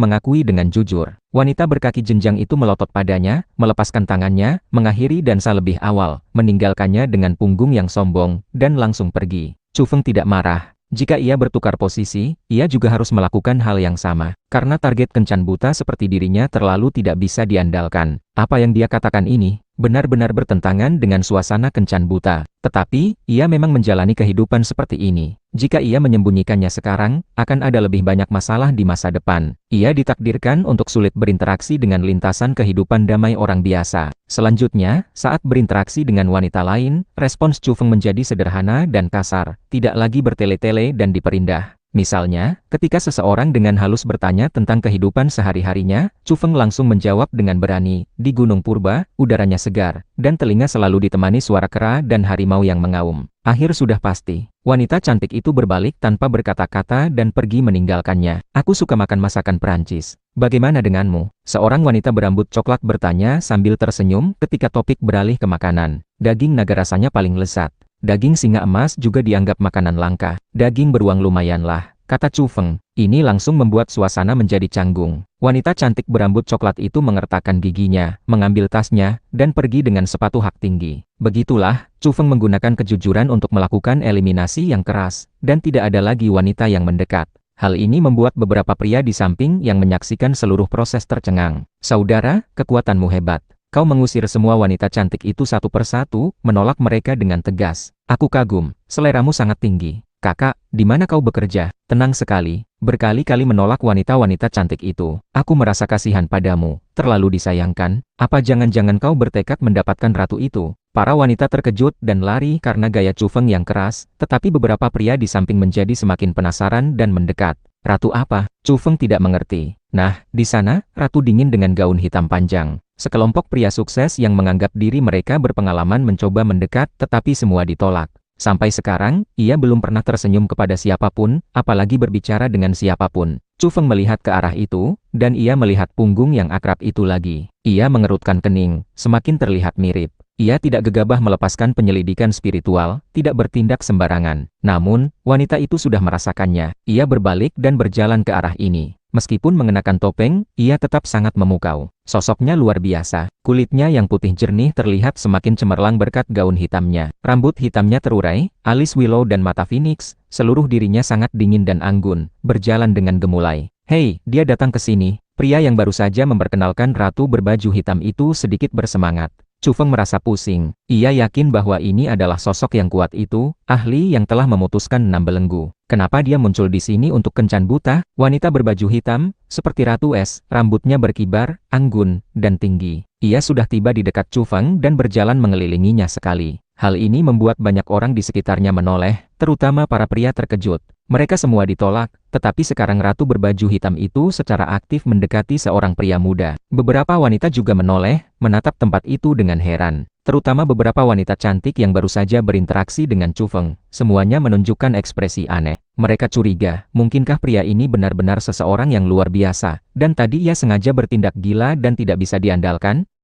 mengakui dengan jujur. Wanita berkaki jenjang itu melotot padanya, melepaskan tangannya, mengakhiri dansa lebih awal, meninggalkannya dengan punggung yang sombong, dan langsung pergi. Chu Feng tidak marah. Jika ia bertukar posisi, ia juga harus melakukan hal yang sama. Karena target kencan buta seperti dirinya terlalu tidak bisa diandalkan. Apa yang dia katakan ini, benar-benar bertentangan dengan suasana kencan buta. Tetapi, ia memang menjalani kehidupan seperti ini. Jika ia menyembunyikannya sekarang, akan ada lebih banyak masalah di masa depan. Ia ditakdirkan untuk sulit berinteraksi dengan lintasan kehidupan damai orang biasa. Selanjutnya, saat berinteraksi dengan wanita lain, respons Chu Feng menjadi sederhana dan kasar, tidak lagi bertele-tele dan diperindah. Misalnya, ketika seseorang dengan halus bertanya tentang kehidupan sehari-harinya, Chu Feng langsung menjawab dengan berani, "Di Gunung Purba, udaranya segar, dan telinga selalu ditemani suara kera dan harimau yang mengaum." Akhir sudah pasti. Wanita cantik itu berbalik tanpa berkata-kata dan pergi meninggalkannya. "Aku suka makan masakan Perancis. Bagaimana denganmu?" Seorang wanita berambut coklat bertanya sambil tersenyum ketika topik beralih ke makanan. "Daging naga rasanya paling lezat. Daging singa emas juga dianggap makanan langka. Daging beruang lumayanlah," kata Chu Feng. Ini langsung membuat suasana menjadi canggung. Wanita cantik berambut coklat itu mengertakkan giginya, mengambil tasnya, dan pergi dengan sepatu hak tinggi. Begitulah, Chu Feng menggunakan kejujuran untuk melakukan eliminasi yang keras, dan tidak ada lagi wanita yang mendekat. Hal ini membuat beberapa pria di samping yang menyaksikan seluruh proses tercengang. "Saudara, kekuatanmu hebat. Kau mengusir semua wanita cantik itu satu persatu, menolak mereka dengan tegas. Aku kagum, seleramu sangat tinggi. Kakak, di mana kau bekerja?" "Tenang sekali, berkali-kali menolak wanita-wanita cantik itu. Aku merasa kasihan padamu, terlalu disayangkan. Apa jangan-jangan kau bertekad mendapatkan ratu itu?" Para wanita terkejut dan lari karena gaya Chu Feng yang keras, tetapi beberapa pria di samping menjadi semakin penasaran dan mendekat. "Ratu apa?" Chu Feng tidak mengerti. "Nah, di sana, ratu dingin dengan gaun hitam panjang." Sekelompok pria sukses yang menganggap diri mereka berpengalaman mencoba mendekat tetapi semua ditolak. Sampai sekarang, ia belum pernah tersenyum kepada siapapun, apalagi berbicara dengan siapapun. Chu Feng melihat ke arah itu, dan ia melihat punggung yang akrab itu lagi. Ia mengerutkan kening, semakin terlihat mirip. Ia tidak gegabah melepaskan penyelidikan spiritual, tidak bertindak sembarangan. Namun, wanita itu sudah merasakannya. Ia berbalik dan berjalan ke arah ini. Meskipun mengenakan topeng, ia tetap sangat memukau. Sosoknya luar biasa. Kulitnya yang putih jernih terlihat semakin cemerlang berkat gaun hitamnya. Rambut hitamnya terurai, alis willow dan mata phoenix, seluruh dirinya sangat dingin dan anggun, berjalan dengan gemulai. "Hei, dia datang ke sini." Pria yang baru saja memperkenalkan ratu berbaju hitam itu sedikit bersemangat. Chu Feng merasa pusing. Ia yakin bahwa ini adalah sosok yang kuat itu, ahli yang telah memutuskan 6 belenggu. Kenapa dia muncul di sini untuk kencan buta? Wanita berbaju hitam, seperti Ratu Es, rambutnya berkibar, anggun, dan tinggi. Ia sudah tiba di dekat Chu Feng dan berjalan mengelilinginya sekali. Hal ini membuat banyak orang di sekitarnya menoleh, terutama para pria terkejut. Mereka semua ditolak, tetapi sekarang ratu berbaju hitam itu secara aktif mendekati seorang pria muda. Beberapa wanita juga menoleh, menatap tempat itu dengan heran. Terutama beberapa wanita cantik yang baru saja berinteraksi dengan Chu Feng. Semuanya menunjukkan ekspresi aneh. Mereka curiga, mungkinkah pria ini benar-benar seseorang yang luar biasa, dan tadi ia sengaja bertindak gila dan tidak bisa diandalkan?